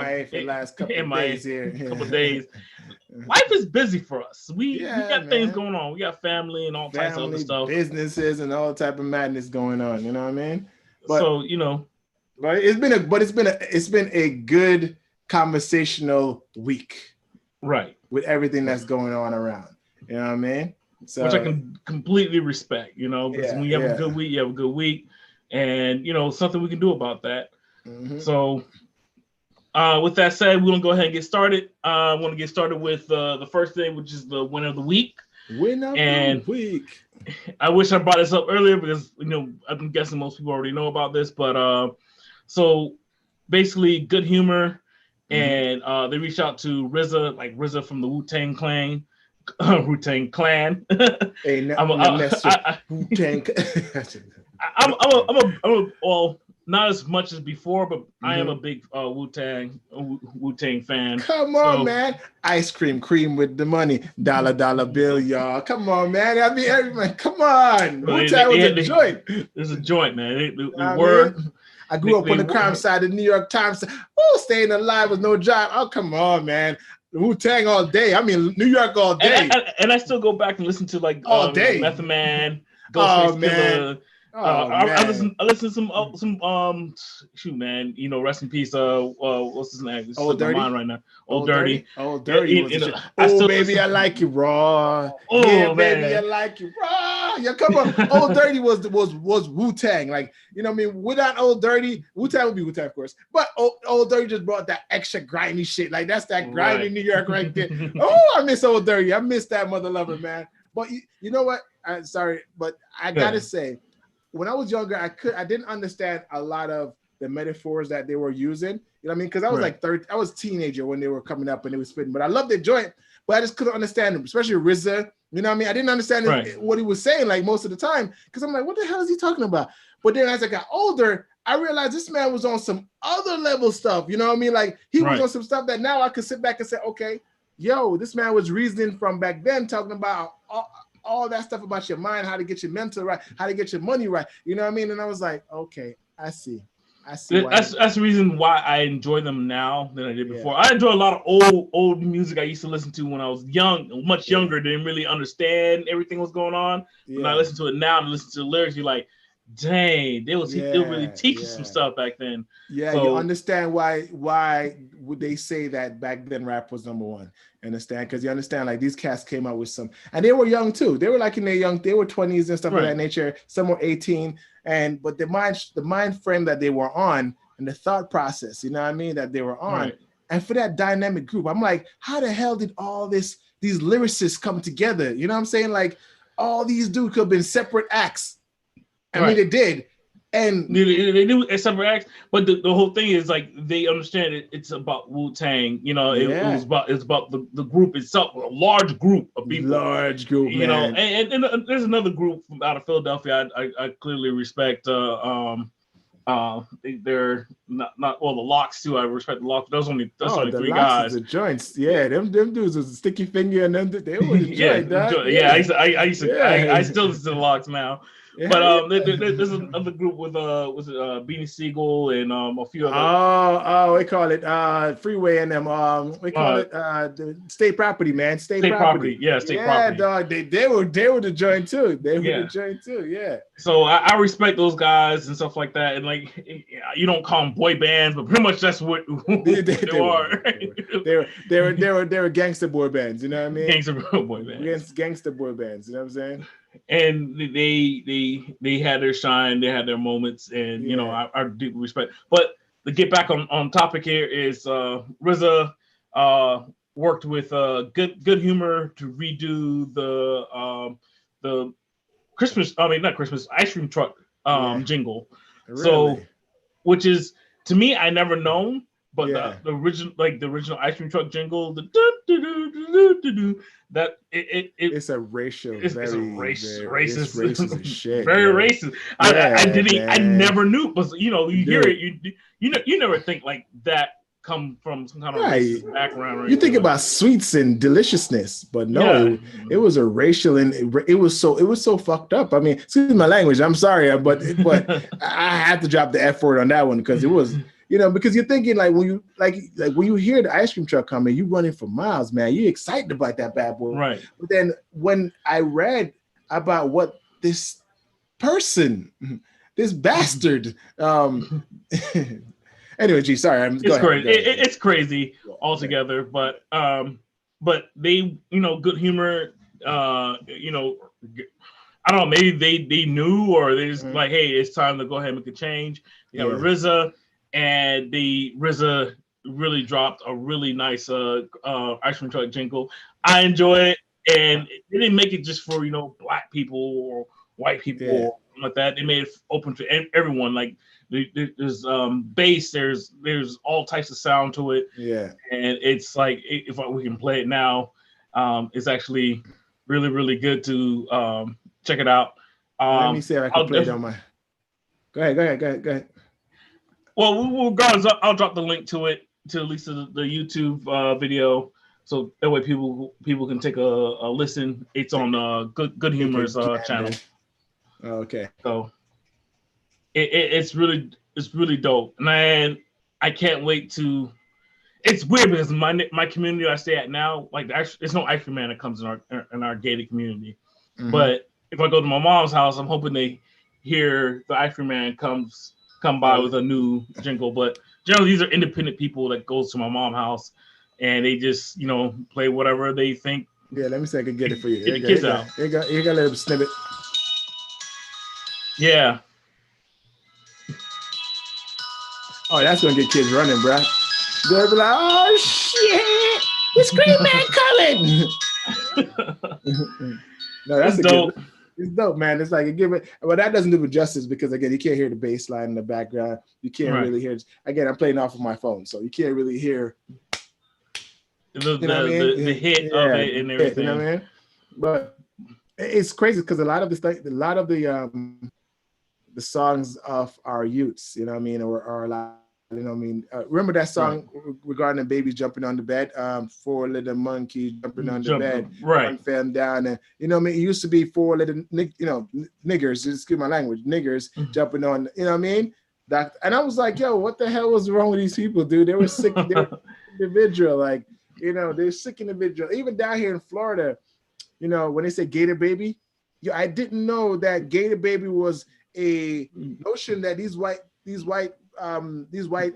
MIA for the last couple of days here. Couple of days. Life is busy for us. We got things going on. We got family and all types of other stuff. Businesses and all type of madness going on. You know what I mean? But, so but it's been a good conversational week. Right. With everything that's going on around. You know what I mean? So, which I can completely respect, because when you have a good week, you have a good week. And, something we can do about that. Mm-hmm. So, with that said, we're going to go ahead and get started. I want to get started with the first thing, which is the win of the week. Win of the week. I wish I brought this up earlier because, I'm guessing most people already know about this. But so basically, Good Humor. And they reached out to Riza, like Riza from the Wu-Tang Clan. Wu-Tang Clan. Hey, well, not as much as before, but I am a big Wu-Tang fan. Come on, man. IceCream with the money. Dollar bill, y'all. Come on, man. I mean, everyone, come on. Wu-Tang was a joint. It's a joint, man. I grew up on the crime side of the New York Times. Oh, staying alive with no job. Oh, come on, man. Wu-Tang all day. I mean, New York all day. And I still go back and listen to all day. Method Man, Ghostface Killer. I listen to some shoot, man. Rest in peace. What's his name? Old Dirty mind right now. Old Dirty. Old Dirty. Baby, I like you raw. Oh, yeah, man. Baby, I like you raw. Yeah, come on. Old Dirty was Wu-Tang. Like, what I mean? Without Old Dirty, Wu-Tang would be Wu-Tang, of course. But Old Dirty just brought that extra grimy shit. Like, that's that grimy New York right there. Oh, I miss Old Dirty. I miss that mother lover, man. But you know what? I'm sorry, but I gotta say, when I was younger, I didn't understand a lot of the metaphors that they were using. You know what I mean? Because I was I was a teenager when they were coming up and they were spitting. But I loved their joint, but I just couldn't understand them, especially Riza. You know what I mean? I didn't understand what he was saying like most of the time because I'm like, what the hell is he talking about? But then as I got older, I realized this man was on some other level stuff. You know what I mean? Like he was on some stuff that now I could sit back and say, okay, yo, this man was reasoning from back then, talking about all that stuff about your mind, how to get your mental right, how to get your money right. You know what I mean? And I was like, okay, I see. That's the reason why I enjoy them now than I did before. I enjoy a lot of old music I used to listen to when I was young, much younger, didn't really understand everything was going on. When I listen to it now and listen to the lyrics, you're like, dang, they really teach you some stuff back then. Yeah, so, you understand why would they say that back then rap was number one? Understand? Because you understand, like these cats came out with some, and they were young too. They were like in their young, they were 20s and stuff of that nature. Some were 18, but the mind frame that they were on and the thought process, you know what I mean, that they were on, and for that dynamic group, I'm like, how the hell did all these lyricists come together? You know what I'm saying? Like all these dudes could have been separate acts. I mean, they did. And they do a separate acts, but the whole thing is like they understand it's about Wu-Tang. You know, it's about the group itself, a large group of people. Large group, you know, and there's another group from out of Philadelphia I clearly respect. They're not all the Locks too. I respect the Locks. There's only three guys. The joints, them dudes was a sticky finger, and them they were the joint. I still listen to the Locks now. But there's another group with Beanie Siegel and a few other. We call it Freeway and them. We call it the State Property, man. State Property. Yeah, State Property. Dog. They were the joint too. They were the joint too. Yeah. So I respect those guys and stuff like that. And like you don't call them boy bands, but pretty much that's what they are. They were gangster boy bands. You know what I mean? Gangster boy bands. Gangster boy bands. You know what I'm saying? And they had their shine, they had their moments, and you know I deeply respect. But to get back on topic here is Riza worked with Good Humor to redo the not Christmas ice cream truck jingle. Really? So, which is to me I never known. But the original ice cream truck jingle, it's a racial, racist as shit, very racist. I never knew, but you hear it, you never think like that come from some kind of racist background. You think about sweets and deliciousness, but no, it was a racial, and it was so fucked up. I mean, excuse my language, I'm sorry, but I had to drop the F word on that one because it because you're thinking like when you when you hear the ice cream truck coming, you running for miles, man. You're excited about that bad boy. Right. But then when I read about what this person, this bastard, anyway, G, sorry, it's crazy. It's crazy altogether, but they, good humor, I don't know, maybe they knew, or they just like, hey, it's time to go ahead and make a change. You got Riza, and Riza really dropped a really nice ice cream truck jingle. I enjoy it, and they didn't make it just for black people or white people or something like that. They made it open to everyone. Like there's bass, there's all types of sound to it. Yeah, and it's like if we can play it now, it's actually really, really good to check it out. Let me see if I can play it on my. Go ahead. Well, regardless, I'll drop the link to it, to at least the YouTube video, so that way people can take a listen. It's on Good Humor's channel. Okay. So it's really dope, and I can't wait to. It's weird because my community I stay at now, like there's no ice cream man that comes in our gated community, but if I go to my mom's house, I'm hoping they hear the ice cream man come by with a new jingle. But generally, these are independent people that goes to my mom's house, and they just play whatever they think. Yeah, let me see if I can get it for you. Get the kids out. You got a little snippet. Yeah. Oh, that's gonna get kids running, bro. They'll be like, "Oh shit, the Scream Man coming!" No, that's dope. It's dope, man. It's like well, that doesn't do it justice because again, you can't hear the bass line in the background. You can't really hear. Again, I'm playing off of my phone, so you can't really hear the hit of it and everything. You know what I mean? But it's crazy because a lot of the songs of our youths, you know what I mean, or a lot. You know what I mean? Remember that song regarding the babies jumping on the bed? 4 little monkeys jumping on the bed. Right. One fell down. And, you know what I mean? It used to be 4 little, niggers, excuse my language, niggers jumping on, you know what I mean? And I was like, yo, what the hell was wrong with these people, dude? They were sick. They were individual. Like, they're sick individual. Even down here in Florida, when they say gator baby, I didn't know that gator baby was a notion that these white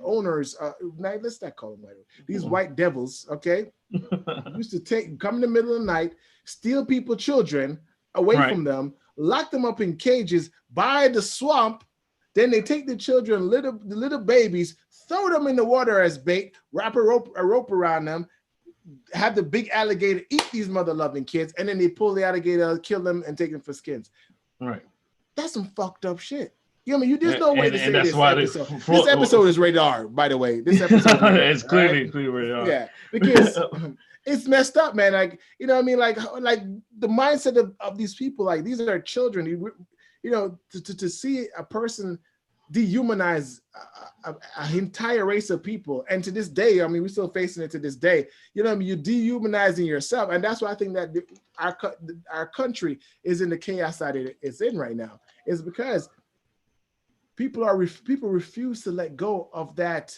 owners, let's not call them white. These white devils, okay, used to come in the middle of the night, steal people's children away from them, lock them up in cages by the swamp. Then they take the children, the little babies, throw them in the water as bait, wrap a rope around them, have the big alligator eat these mother-loving kids, and then they pull the alligator, kill them, and take them for skins. Right. That's some fucked up shit. There's no way to say this episode. This episode is rated R, by the way. This episode it's clearly rated R. Yeah, because it's messed up, man. Like, what I mean? Like the mindset of these people, like these are children. To see a person dehumanize an entire race of people, and to this day, I mean, we're still facing it to this day. You're dehumanizing yourself, and that's why I think that our country is in the chaos that it's in right now. Is because people refuse to let go of that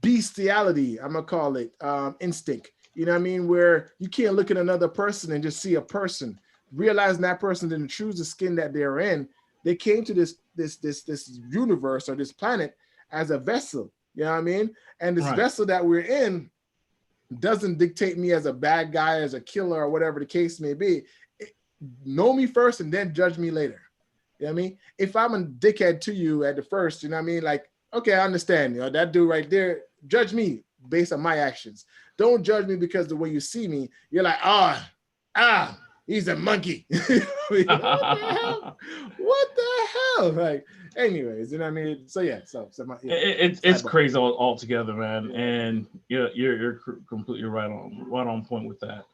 bestiality, I'm gonna call it, instinct. You know what I mean? Where you can't look at another person and just see a person, realizing that person didn't choose the skin that they're in. They came to this universe or this planet as a vessel. You know what I mean? And this vessel that we're in doesn't dictate me as a bad guy, as a killer, or whatever the case may be. Know me first and then judge me later. You know what I mean? If I'm a dickhead to you at the first, you know what I mean? Like, okay, I understand. That dude right there, judge me based on my actions. Don't judge me because the way you see me, you're like, he's a monkey. What the hell? Like, anyways, you know what I mean? So yeah, it's crazy altogether, man. And you're completely right on point with that.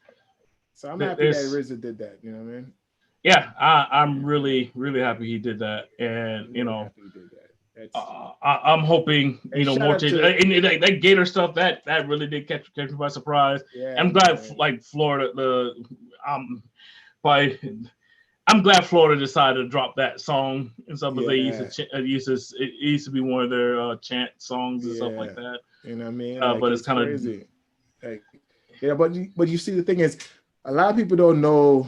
So I'm happy that Riza did that. You know what I mean? Yeah, I'm really, really happy he did that, and I'm hoping more change. And that Gator stuff that really did catch me by surprise. Yeah, I'm glad like Florida, I'm glad Florida decided to drop that song and stuff, but they Yeah. it used to be one of their chant songs and stuff like that. You know what I mean? Like, But it's kind of crazy. Like, yeah, but you see, the thing is, a lot of people don't know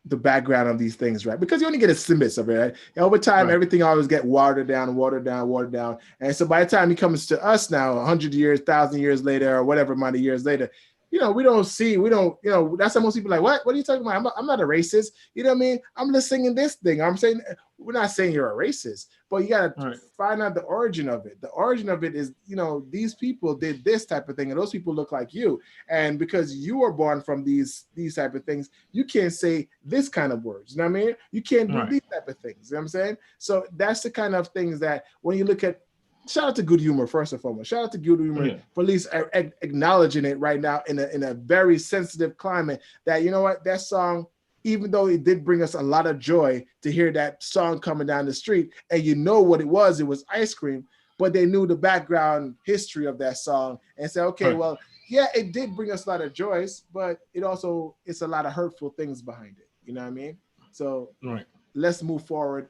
the background of these things, right? Because you only get a snippet of it, right? And over time, everything always get watered down. And so by the time he comes to us now, 100 years, 1,000 years later, or whatever amount of years later, you know, that's how most people are like, what are you talking about? I'm not a racist. You know what I mean? I'm just singing this thing. I'm saying, we're not saying you're a racist, but you got to find out the origin of it. The origin of it is, you know, these people did this type of thing, and those people look like you. And because you were born from these type of things, you can't say this kind of words. You know what I mean? You can't do these type of things. You know what I'm saying? So that's the kind of things that when you look at, shout out to Good Humor, first and foremost. Shout out to Good Humor for at least acknowledging it right now in a very sensitive climate, that, you know what, that song, even though it did bring us a lot of joy to hear that song coming down the street, and you know what it was IceCream, but they knew the background history of that song and said, okay, well, yeah, it did bring us a lot of joys, but it's a lot of hurtful things behind it. You know what I mean? So let's move forward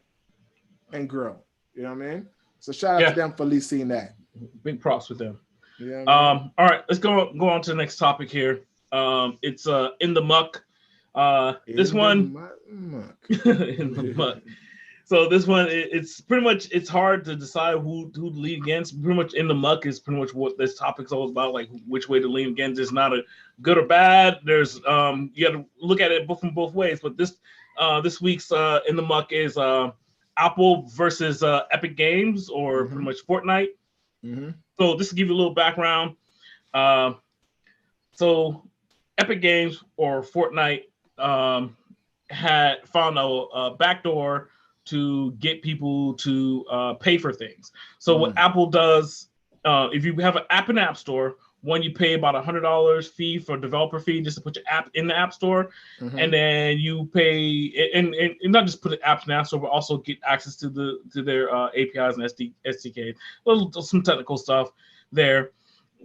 and grow. You know what I mean? So shout out to them for at least seeing that. Big props with them. Yeah. All right, let's go on to the next topic here. It's in the muck. This one in the muck. So this one, it's pretty much, it's hard to decide who to lean against. Pretty much in the muck is pretty much what this topic's all about, like which way to lean against. It's not a good or bad. There's you got to look at it from both ways. But this week's in the muck is Apple versus Epic Games, or pretty much Fortnite. So just to give you a little background, so Epic Games or Fortnite had found a backdoor to get people to pay for things. So what Apple does, if you have an app in the App Store, you pay about $100 fee for developer fee just to put your app in the App Store, and then you pay and not just put the apps in the App Store, but also get access to their APIs and SDKs. Some technical stuff there,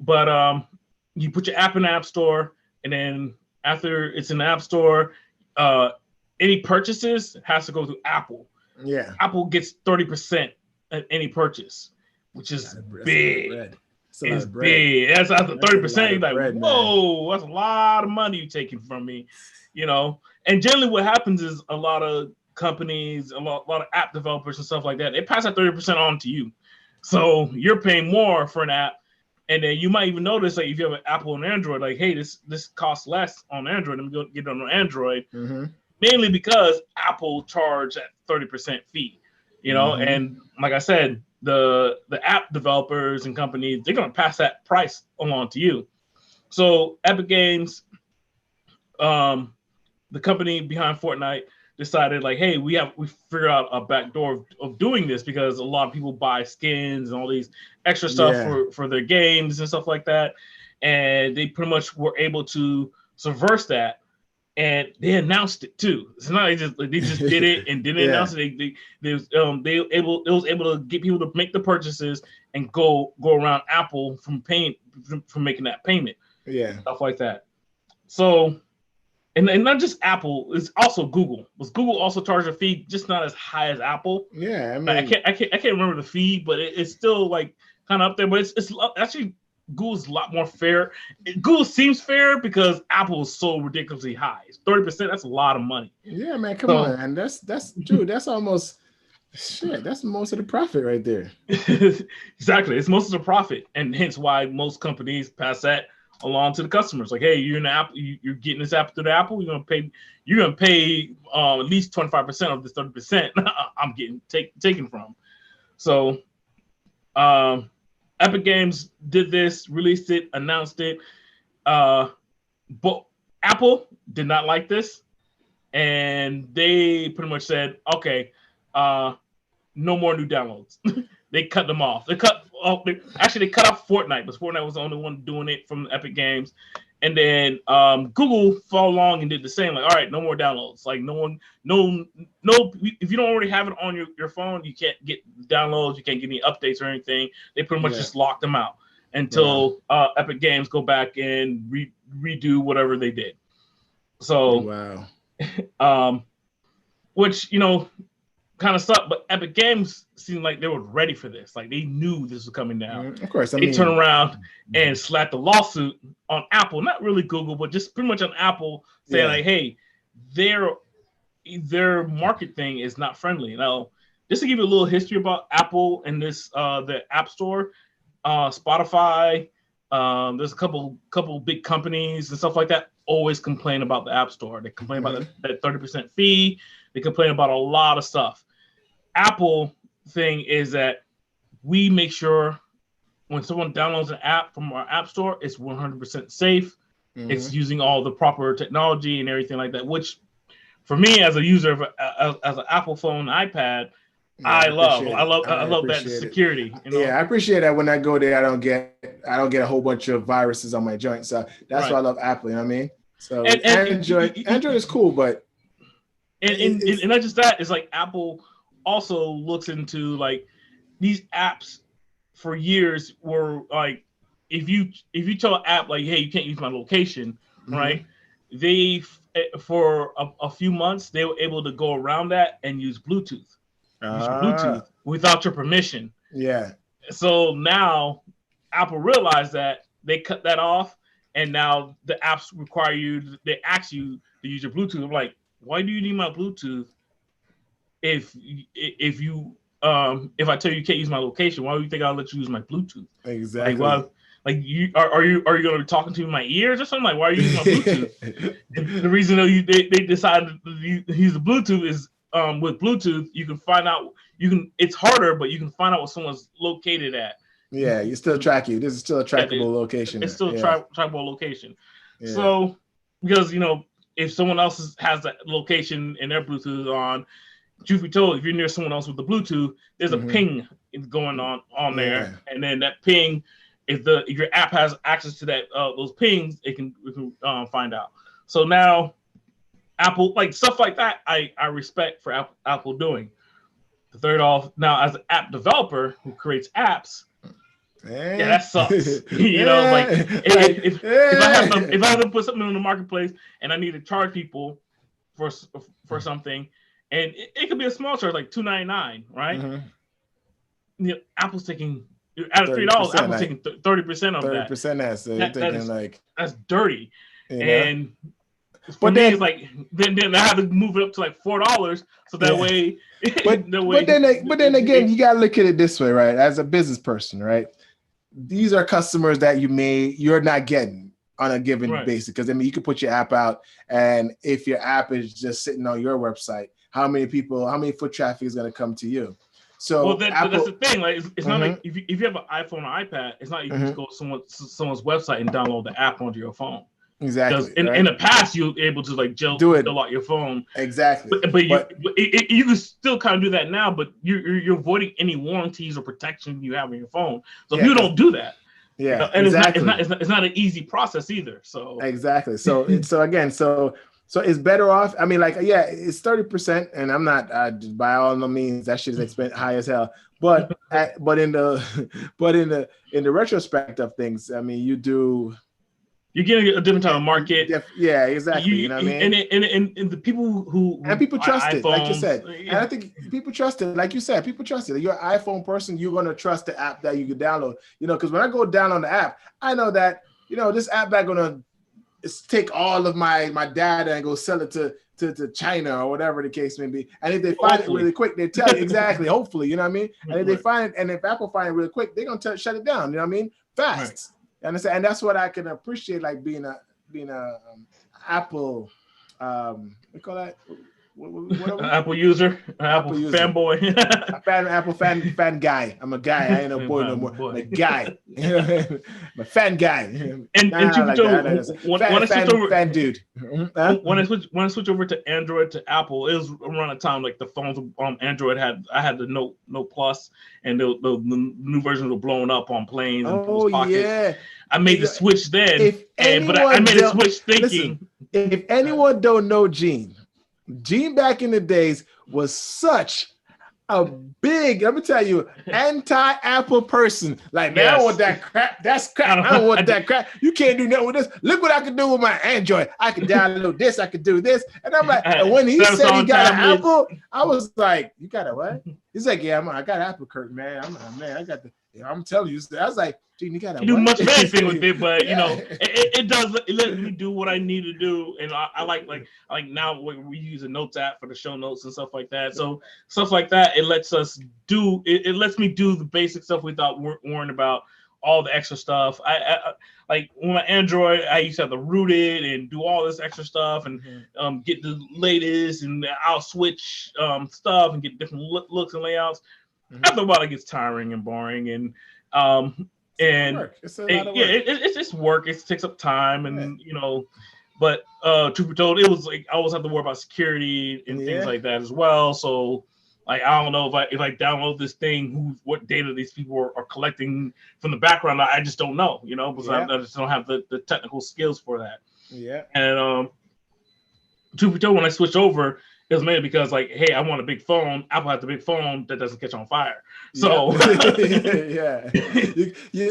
but you put your app in the App Store, and then after it's in the App Store, any purchases has to go through Apple. Yeah, Apple gets 30% at any purchase, which is big. It's big. That's after 30%. You're like, whoa, that's a lot of money you're taking from me, you know. And generally, what happens is a lot of companies, a lot of app developers and stuff like that, they pass that 30% on to you. So you're paying more for an app, and then you might even notice, like, if you have an Apple and Android, like, hey, this costs less on Android. Let me go get it on Android. Mainly because Apple charge that 30% fee, you know, and like I said, the app developers and companies, they're gonna pass that price along to you. So Epic Games, the company behind Fortnite, decided, like, hey, we figured out a backdoor of doing this, because a lot of people buy skins and all these extra stuff for their games and stuff like that, and they pretty much were able to subvert that. And they announced it too. It's not they just did it and didn't announce it. They was able to get people to make the purchases and go around Apple from making that payment. Yeah, stuff like that. So, and not just Apple, it's also Google. Was Google also charged a fee, just not as high as Apple? Yeah, I mean, I can't remember the fee, but it's still like kind of up there. But it's actually, Google's a lot more fair. Google seems fair because Apple is so ridiculously high. 30%, that's a lot of money. Yeah, man, come on, man. That's dude, that's almost shit. That's most of the profit right there. Exactly. It's most of the profit. And hence why most companies pass that along to the customers. Like, hey, you're in Apple, you're getting this app through the Apple, you're gonna pay at least 25% of this 30% I'm getting taken from. So Epic Games did this, released it, announced it. But Apple did not like this, and they pretty much said, okay, no more new downloads. They cut them off. They cut off Fortnite, but Fortnite was the only one doing it from Epic Games. And then Google followed along and did the same. Like, all right, no more downloads. Like, no. If you don't already have it on your phone, you can't get downloads. You can't get any updates or anything. They pretty much just locked them out until Epic Games go back and redo whatever they did. So, which kind of sucked. But Epic Games seemed like they were ready for this. Like they knew this was coming down. Of course, they turned around and slapped a lawsuit on Apple, not really Google, but just pretty much on Apple, saying like, "Hey, their market thing is not friendly." Now, just to give you a little history about Apple and this, the App Store, Spotify, there's a couple big companies and stuff like that always complain about the App Store. They complain about that 30% fee. They complain about a lot of stuff. Apple thing is that we make sure when someone downloads an app from our App Store, it's 100% safe. It's using all the proper technology and everything like that, which for me as a user of as an Apple phone, iPad, I love that security. Yeah, I appreciate that. When I go there, I don't get a whole bunch of viruses on my joint. So that's why I love Apple. You know what I mean? So Android is cool, but and not just that. It's like Apple also looks into like these apps for years were like, if you tell an app like, hey, you can't use my location, right? They for a few months they were able to go around that and use Bluetooth. Without your permission. Yeah. So now Apple realized that, they cut that off, and now the apps require you. They ask you to use your Bluetooth. I'm like, why do you need my Bluetooth? If I tell you can't use my location, why do you think I'll let you use my Bluetooth? Exactly. Like you are you going to be talking to me in my ears or something? Like, why are you using my Bluetooth? The reason they decided to use the Bluetooth is. With Bluetooth, you can find out. It's harder, but you can find out where someone's located at. Yeah, you still track you. This is still a trackable location. It's still a trackable location. Yeah. So, because if someone else has that location and their Bluetooth is on, truth be told, if you're near someone else with the Bluetooth, there's a ping going on there, and then that ping, if your app has access to that those pings, we can find out. So now. Apple, like stuff like that, I respect for Apple doing. The third off, now as an app developer who creates apps, that sucks. If I have to put something in the marketplace and I need to charge people for something, and it could be a small charge like $2.99, right? Apple's taking out of $3, Apple's taking 30% of that. 30%. So you're thinking that's dirty, and. For me, it's like then I have to move it up to like $4, so that way. But then again, you gotta look at it this way, right? As a business person, right? These are customers that you're not getting on a given basis, because you can put your app out, and if your app is just sitting on your website, how many foot traffic is going to come to you? So but that's the thing. Like it's not like if you have an iPhone or iPad, it's not you can just go to someone's website and download the app onto your phone. Exactly. In the past, you were able to like fill out your phone. Exactly. But you can still kind of do that now, but you're avoiding any warranties or protection you have on your phone. So if you don't do that, and it's not an easy process either. So exactly. So it's better off. I mean, it's 30%, and I'm not by all no means that shit is high as hell. But in the retrospect of things, I mean, you're getting a different type of market. Yeah, exactly. You know what I mean? And the people who people trust it, like you said. And I think people trust it, like you said. People trust it. You're an iPhone person. You're gonna trust the app that you can download. Because when I go down on the app, I know that this app not gonna take all of my data and go sell it to China or whatever the case may be. And if they find it really quick, they tell you exactly. Hopefully, you know what I mean. And if they find it, and if Apple find it really quick, they're gonna shut it down. You know what I mean? Fast. Right. Understand? And that's what I can appreciate, like being a Apple, we call that Apple user, Apple fanboy, Apple fan guy. I'm a guy. I ain't a boy no more. I'm a guy. I'm a fan guy. Fan dude. When I switch over to Android to Apple, it was around the time like the phones Android I had the Note Plus, and the new versions were blowing up on planes and people's pockets. Yeah. I made the switch then, but I made a switch thinking. Listen, if anyone don't know Gene back in the days was such a big, let me tell you, anti-Apple person. Like, man, I don't want that crap. That's crap. I don't want that crap. You can't do nothing with this. Look what I can do with my Android. I can download this. I can do this. And I'm like, and when he said he got an Apple, I was like, you got a what? He's like, yeah, I got Apple, Kurt, man. I got the. I'm telling you. I was like, Gene, you got to do much better thing with it, but you know, it does. It lets me do what I need to do, and I like now we use a notes app for the show notes and stuff like that. So stuff like that, it lets us do. It lets me do the basic stuff without worrying about all the extra stuff. I like with my Android, I used to have to root it and do all this extra stuff and get the latest, and I'll switch stuff and get different looks and layouts. After a while, it gets tiring and boring, and it's work. It takes up time, and you know. But truth be told, it was like I always have to worry about security and things like that as well. So, like, I don't know if I download this thing, what data these people are collecting from the background. I just don't know, you know, because I just don't have the technical skills for that. Yeah. And truth be told, when I switched over, it was mainly because, like, hey, I want a big phone. Apple has the big phone that doesn't catch on fire. So, you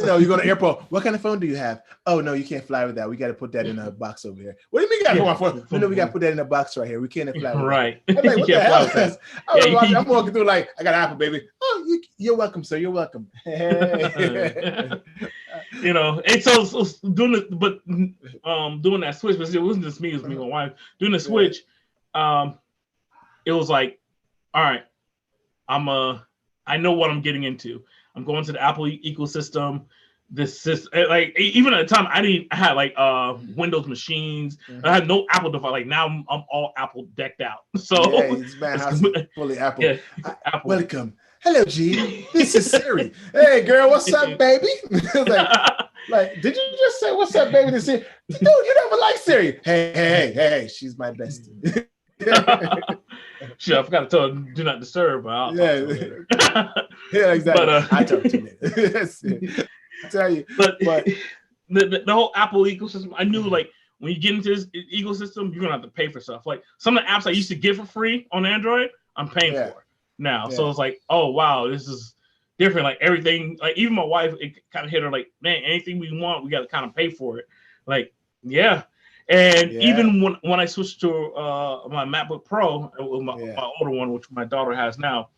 know, you go to the airport. What kind of phone do you have? Oh, no, you can't fly with that. We got to put that in a box over here. What do you mean you got to put my phone? No, we got to put that in a box right here. We can't fly with right. That. I'm like, what the hell? I'm walking through like, I got an Apple, baby. Oh, you're welcome, sir. You're welcome. You know, and so doing it, but doing that switch, but it wasn't just me, it was me and my wife. Doing the switch, it was like, all right, I know what I'm getting into. I'm going to the Apple ecosystem. This system, like, even at the time, I had like Windows machines. I had no Apple device. Like, now I'm all Apple decked out. So fully Apple. Yeah, Apple. Welcome. Hello, G. This is Siri. Hey, girl, what's up, baby? like, did you just say what's up, baby? To Siri? Dude, you never like Siri. Hey, she's my bestie. Shit, I forgot to tell her do not disturb. Yeah, exactly. But, I told you that. I tell you, but the whole Apple ecosystem, I knew, like, when you get into this ecosystem, you're gonna have to pay for stuff. Like, some of the apps I used to get for free on Android, I'm paying for now. So it's like, oh wow, this is different. Like, everything, like, even my wife, it kind of hit her like, man, anything we want, we got to kind of pay for it. Like, even when I switched to my MacBook Pro, my older one, which my daughter has now,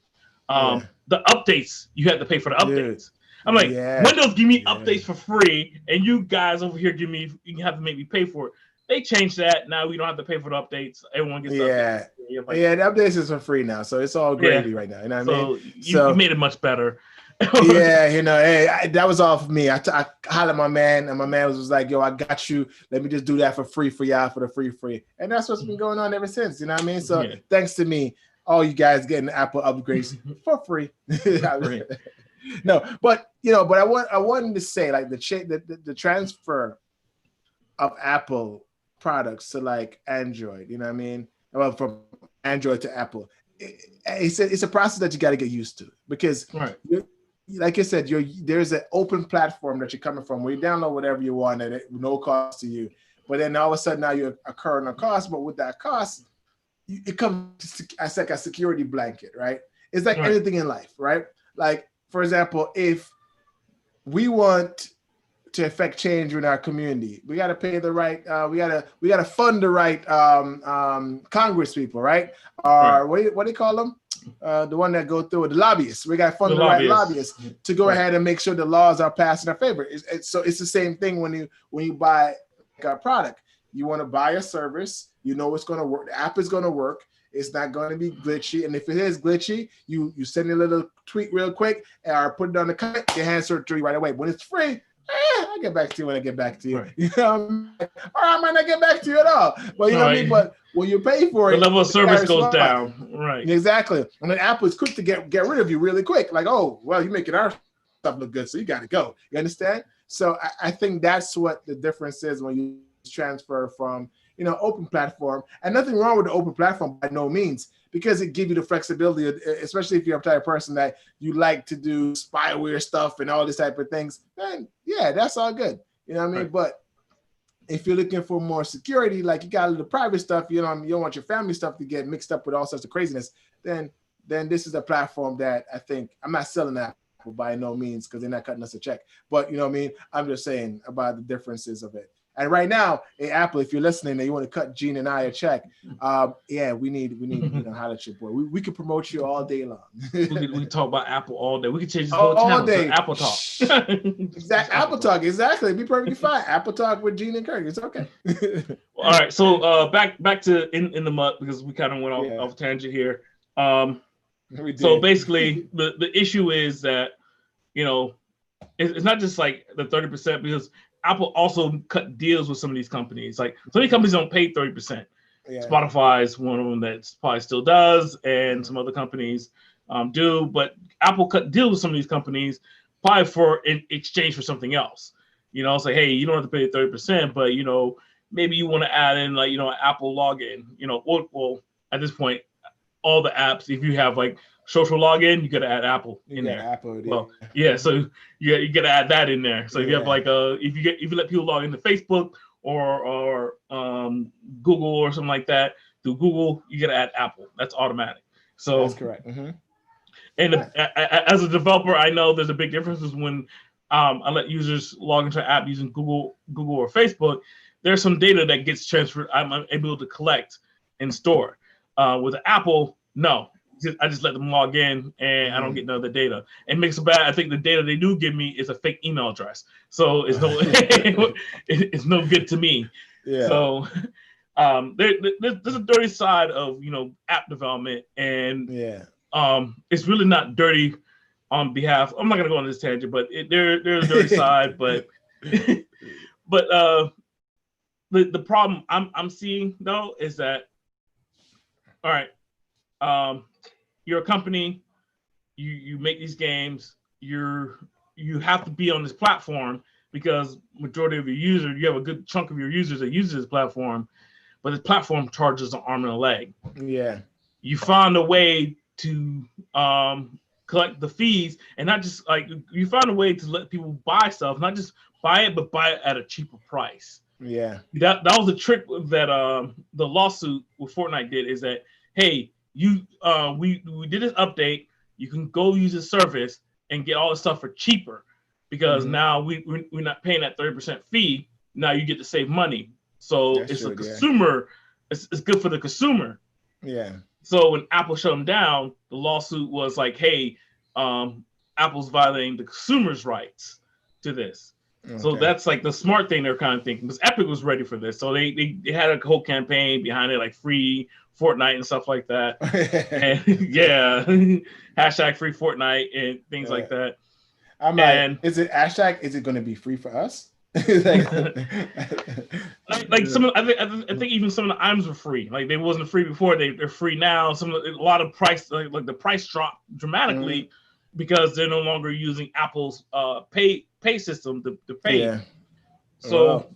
the updates, you had to pay for the updates. Dude. I'm like, Windows give me updates for free, and you guys over here you have to make me pay for it. They changed that. Now we don't have to pay for the updates. Everyone gets updates. Like, the updates is for free now, so it's all gravy right now. You know what I mean? You made it much better. You know, hey, that was all for me. I hollered at my man, and my man was like, yo, I got you. Let me just do that for free for y'all, for the free. And that's what's been going on ever since. You know what I mean? So thanks to me, all you guys getting Apple upgrades for free. No, but you know, but I wanted to say, like, the transfer of Apple products to, like, Android, you know what I mean? Well, from Android to Apple, it's a process that you got to get used to, because like I said, there's an open platform that you're coming from where you download whatever you want at no cost to you. But then all of a sudden now you're incurring a cost, but with that cost, it comes as like a security blanket, right? It's like anything in life, right? Like, for example, if we want to affect change in our community, we got to pay the right, we got to fund the right Congress people, right? Or what do you call them? The one that go through it, the lobbyists. We got to fund the right lobbyists to go ahead and make sure the laws are passed in our favor. So it's the same thing when you buy a product. You want to buy a service, you know it's going to work. The app is going to work. It's not going to be glitchy. And if it is glitchy, you send a little tweet real quick or put it on the comment, they answer it to you right away. When it's free, I'll get back to you when I get back to you. You know, or I might not get back to you at all. But you know what I mean? But when you pay for it, the level of service goes down. Right. Exactly. And then Apple is quick to get rid of you really quick. Like, oh, well, you're making our stuff look good, so you got to go. You understand? So I think that's what the difference is when you transfer from, you know, open platform. And nothing wrong with the open platform by no means, because it gives you the flexibility, especially if you're a type of person that you like to do spyware stuff and all this type of things, then yeah, that's all good. You know what I mean? Right. But if you're looking for more security, like you got a little private stuff, you know, you don't want your family stuff to get mixed up with all sorts of craziness, then then this is a platform that I think I'm not selling Apple by no means because they're not cutting us a check. But you know what I mean? I'm just saying about the differences of it. And right now, hey, Apple, if you're listening and you want to cut Gene and I a check, yeah, we need holler at your boy. We could promote you all day long. we could talk about Apple all day. We could change this whole channel to Apple Talk. Exactly, Apple Talk. Exactly, be perfectly fine. Apple Talk with Gene and Kirk. It's okay. All right, so back to in the MUCK because we kind of went off tangent here. So basically, the issue is that it's not just like the 30% because Apple also cut deals with some of these companies. Like some of these companies don't pay 30%. Yeah. Spotify is one of them that probably still does, and some other companies do. But Apple cut deals with some of these companies probably in exchange for something else. Say, hey, you don't have to pay 30%, but maybe you want to add in like an Apple login. Well, at this point, all the apps, if you have like social login, you got to add Apple in there. Apple, yeah. Well, yeah, so you got to add that in there. So if you have like if you let people log into Facebook or Google or something like that through Google, you got to add Apple. That's automatic. So that's correct. Mm-hmm. And as a developer, I know there's a big difference is when I let users log into an app using Google or Facebook. There's some data that gets transferred. I'm able to collect and store. With Apple, no. I just let them log in and I don't get none of the data. It makes it bad. I think the data they do give me is a fake email address. So it's it's no good to me. Yeah. So there's a dirty side of app development, and it's really not dirty on behalf. I'm not gonna go on this tangent, but there's a dirty side, but the problem I'm seeing though is that all right. You're a company, you make these games, you have to be on this platform because majority of your users, you have a good chunk of your users that use this platform, but the platform charges an arm and a leg. Yeah. You found a way to collect the fees, and not just like you found a way to let people buy stuff, not just buy it, but buy it at a cheaper price. Yeah. That was the trick that the lawsuit with Fornite did, is that, hey, we did this update. You can go use the service and get all the stuff for cheaper because now we're not paying that 30% fee. Now you get to save money. So it's a consumer. It's good for the consumer. Yeah. So when Apple shut them down, the lawsuit was like, hey, Apple's violating the consumer's rights to this. Okay. So that's like the smart thing they're kind of thinking, because Epic was ready for this. So they had a whole campaign behind it, like free Fortnite and stuff like that. And hashtag free Fortnite and things like that. I'm like, is it hashtag? Is it going to be free for us? like some of, I think even some of the items were free. Like they wasn't free before. They're free now. A lot of price, like the price dropped dramatically because they're no longer using Apple's pay system to pay. Yeah. So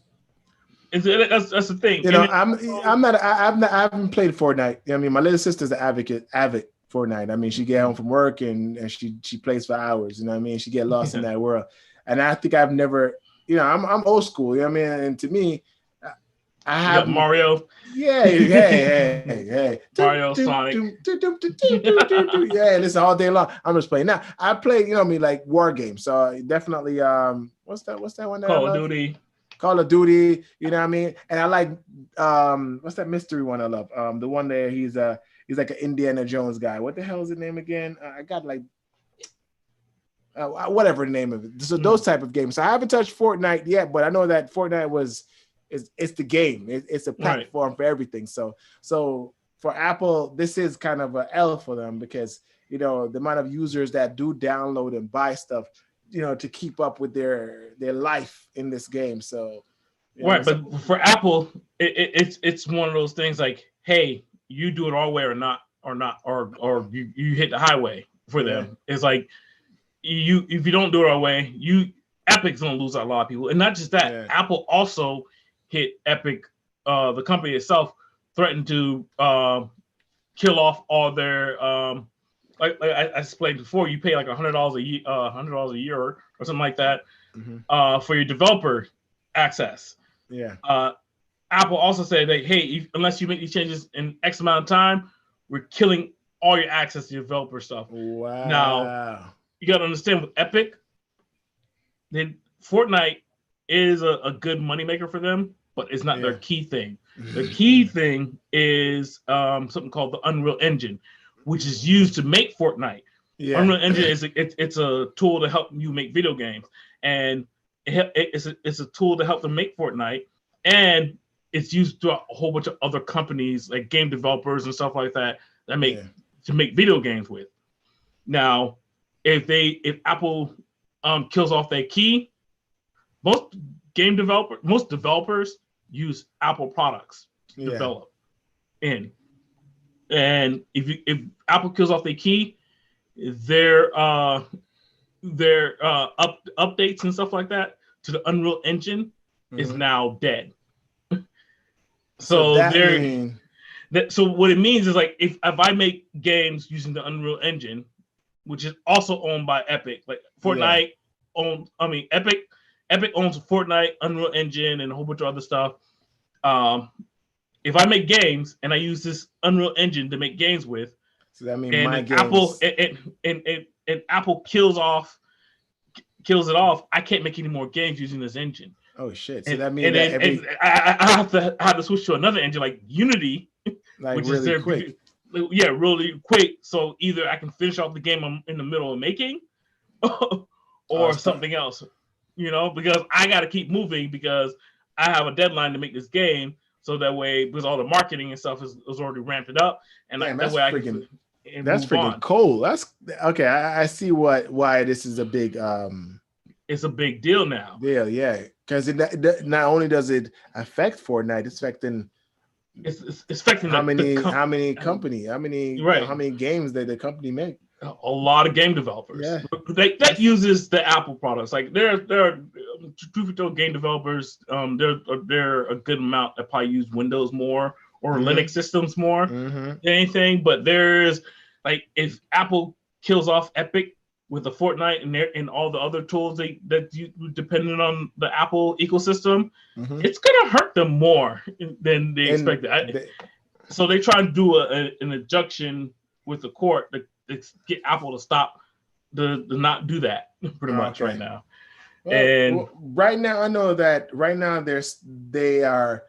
that's the thing. I haven't played Fortnite. I mean, my little sister's an avid Fortnite. I mean, she get home from work and she plays for hours. You know what I mean? She get lost in that world. And I think I've never, I'm old school. You know what I mean? And to me, I have Mario. Yeah, hey. Mario, Sonic. Yeah, listen all day long. I'm just playing. Now I play, like war games. So definitely, what's that one? Call of Duty. Call of Duty. You know what I mean? And I like, what's that mystery one I love? The one there he's like an Indiana Jones guy. What the hell is the name again? I got like. Whatever the name of it. So those type of games. So I haven't touched Fortnite yet, but I know that Fortnite it's the game. It's a platform for everything. So for Apple, this is kind of an L for them because the amount of users that do download and buy stuff, to keep up with their life in this game. So but for Apple, it's one of those things like, hey, you do it our way or you hit the highway for them. It's like if you don't do it our way, Epic's gonna lose a lot of people, and not just that. Apple also hit Epic. The company itself threatened to kill off all their like I explained before. You pay like $100 a year, or something like that for your developer access. Yeah. Apple also said that, hey, unless you make these changes in X amount of time, we're killing all your access to your developer stuff. Wow. Now, you got to understand with Epic, Fortnite is a good moneymaker for them, but it's not their key thing. Their key thing is something called the Unreal Engine, which is used to make Fortnite. Yeah. Unreal Engine is it's a tool to help you make video games, and it's a tool to help them make Fortnite, and it's used throughout a whole bunch of other companies like game developers and stuff like that make to make video games with. Now, if Apple kills off their key, most developers use Apple products to develop in, and if Apple kills off their key, their updates and stuff like that to the Unreal Engine is now dead. So so what it means is like if I make games using the Unreal Engine, which is also owned by Epic, like Fortnite Epic owns Fortnite, Unreal Engine, and a whole bunch of other stuff. If I make games and I use this Unreal Engine to make games with, so that means my games. Apple and Apple kills it off, I can't make any more games using this engine. Oh shit! So that means I have to switch to another engine like Unity, like which really is quick. Really quick. So either I can finish off the game I'm in the middle of making, or something else. Because I got to keep moving because I have a deadline to make this game. So that way, because all the marketing and stuff is already ramped it up, and that way that's freaking cool. That's okay. I see why this is a big. It's a big deal now. Yeah. Because not only does it affect Fortnite, it's affecting. It's affecting how many games that the company make. A lot of game developers that uses the Apple products. Like there are game developers. There a good amount that probably use Windows more or Linux systems more than anything. But there's like if Apple kills off Epic with the Fortnite and all the other tools that you dependent on the Apple ecosystem, it's gonna hurt them more than they expected. So they try to do an injunction with the court to get Apple to stop to not do that pretty much right now. Well, right now I know that right now their stocks are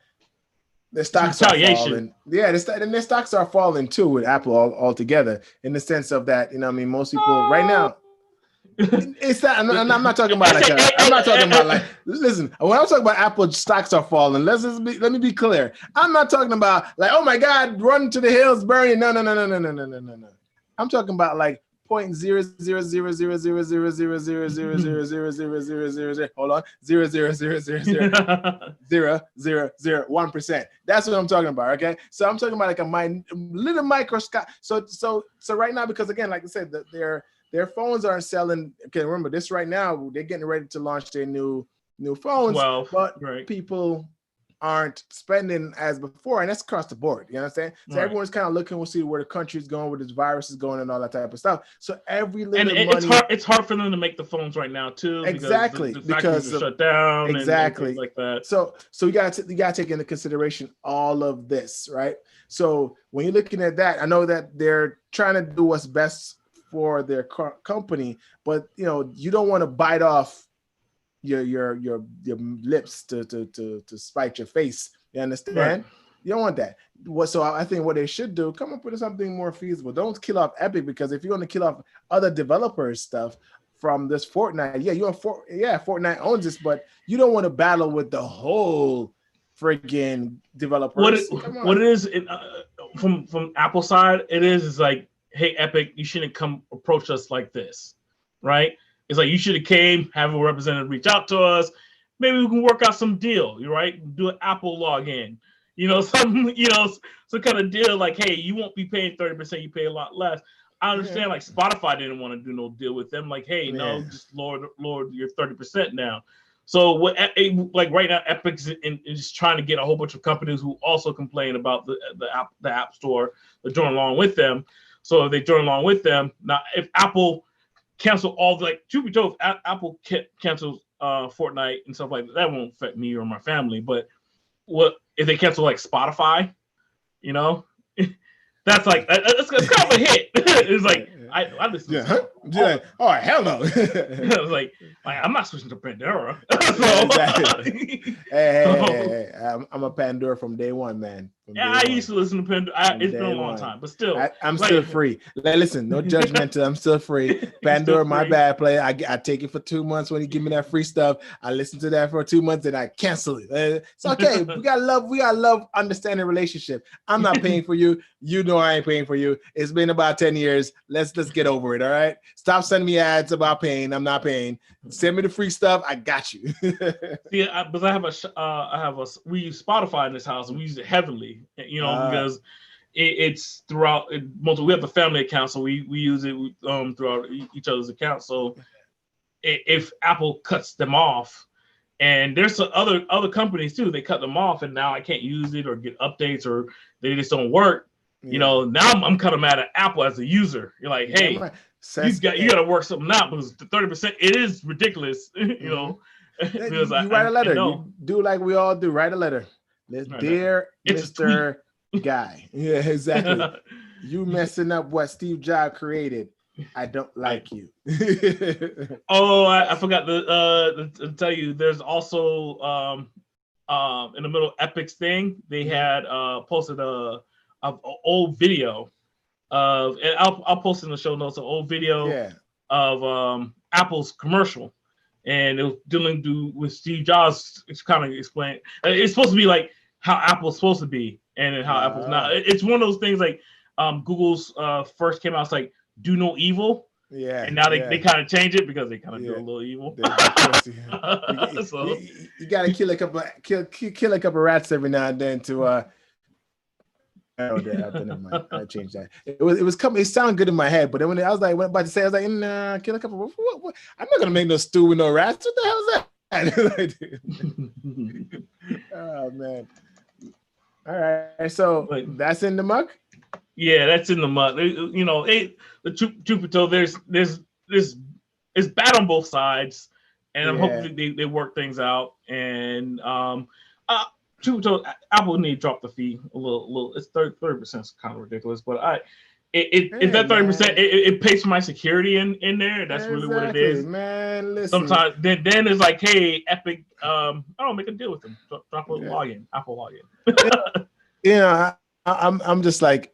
falling. Yeah, their stocks are falling too with Apple altogether in the sense of that, most people right now. It's not. I'm not talking about like. I'm not talking about like. Listen, when I'm talking about Apple stocks are falling, let me be clear. I'm not talking about like, oh my God, run to the hills, burning. No. I'm talking about like 0.000000000000000. Hold on, 0.000000001%. That's what I'm talking about. Okay, so I'm talking about like a little microscope. So right now, because again, like I said, their phones aren't selling. Okay, remember this right now. They're getting ready to launch their new phones, but people aren't spending as before, and that's across the board. You understand? So everyone's kind of looking. We'll see where the country's going, where this virus is going, and all that type of stuff. So every little money. It's hard for them to make the phones right now too. Exactly, because the shut down. Exactly, and like that. So you got to take into consideration all of this, right? So when you're looking at that, I know that they're trying to do what's best for their company, but you don't want to bite off your lips to spite your face. You understand? Right. You don't want that. So I think what they should do, come up with something more feasible. Don't kill off Epic, because if you're going to kill off other developers stuff from this Fortnite, Fortnite owns this, but you don't want to battle with the whole friggin' developers. What it is from Apple side, it is like, hey, Epic, you shouldn't come approach us like this, right? It's like you should have came, have a representative reach out to us. Maybe we can work out some deal, right? Do an Apple login, some kind of deal like, hey, you won't be paying 30%, you pay a lot less. I understand, like Spotify didn't want to do no deal with them. Like, hey, no, just lower your 30% now. So what, like right now, Epic's is trying to get a whole bunch of companies who also complain about the App Store to join along with them. So if they join along with them, now if Apple cancel all truth be told, if Apple cancels Fortnite and stuff like that, that won't affect me or my family. But what if they cancel like Spotify? That's like it's kind of a hit. It's like I listen. Yeah, huh? Yeah. Oh hell no! I was like I'm not switching to Pandora. Exactly. Hey, I'm a Pandora from day one, man. I used to listen to Pandora. It's been a long time, but still, I'm still free. Listen, no judgmental. I'm still free. Pandora, my bad play. I take it for 2 months when you give me that free stuff. I listen to that for 2 months and I cancel it. It's okay. We got love, understanding relationship. I'm not paying for you. You know I ain't paying for you. It's been about 10 years. Let's get over it. All right. Stop sending me ads about paying. I'm not paying. Send me the free stuff. I got you. Yeah, because we use Spotify in this house and we use it heavily, because it's throughout we have the family account, so we use it throughout each other's accounts. So if Apple cuts them off, and there's some other companies too, they cut them off, and now I can't use it or get updates, or they just don't work. Now I'm kind of mad at Apple as a user. You're like, hey, you got to work something out, because the 30% it is ridiculous. You write a letter. You do like we all do. Write a letter. Dear Mr. Guy. Yeah, exactly. You messing up what Steve Jobs created. I don't like you. I forgot to tell you. There's also in the middle of Epic's thing, they had posted a old video of, and I'll post in the show notes, an old video of Apple's commercial. And it was dealing with Steve Jobs. It's kind of explained. It's supposed to be like how Apple's supposed to be, and how Apple's not. It's one of those things like Google's first came out. It's like do no evil. Yeah. And now they kind of change it because they kind of do a little evil. You got to kill a couple rats every now and then to. Never mind. I changed that. It was coming. It sounded good in my head, but then when I was about to say, I was like, nah, kill a couple. What? I'm not gonna make no stew with no rats. What the hell is that? Oh man. All right. So that's in the muck. Yeah, that's in the muck. The truth be told, there's it's bad on both sides, and I'm hoping they work things out. And Apple need to drop the fee a little. It's 30% is kind of ridiculous, but if that 30% it pays for my security in there. That's really what it is, man. Listen. Sometimes then it's like, hey, Epic, I don't make a deal with them. Drop a login, Apple login. I'm just like,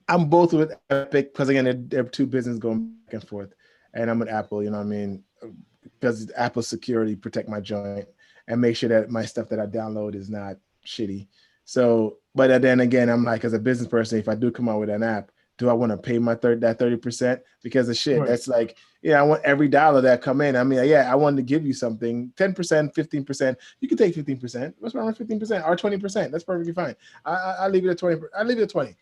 I'm both with Epic because again they're two businesses going back and forth, and I'm with Apple. You know what I mean? Because Apple security protect my joint and make sure that my stuff that I download is not shitty. So, but then again, I'm like, as a business person, if I do come out with an app, do I want to pay my 30%? Because of shit, that's like, I want every dollar that come in. I mean, I wanted to give you something, 10%, 15%. You can take 15%. What's wrong with 15% or 20%? That's perfectly fine. I leave it at 20. I leave it at 20.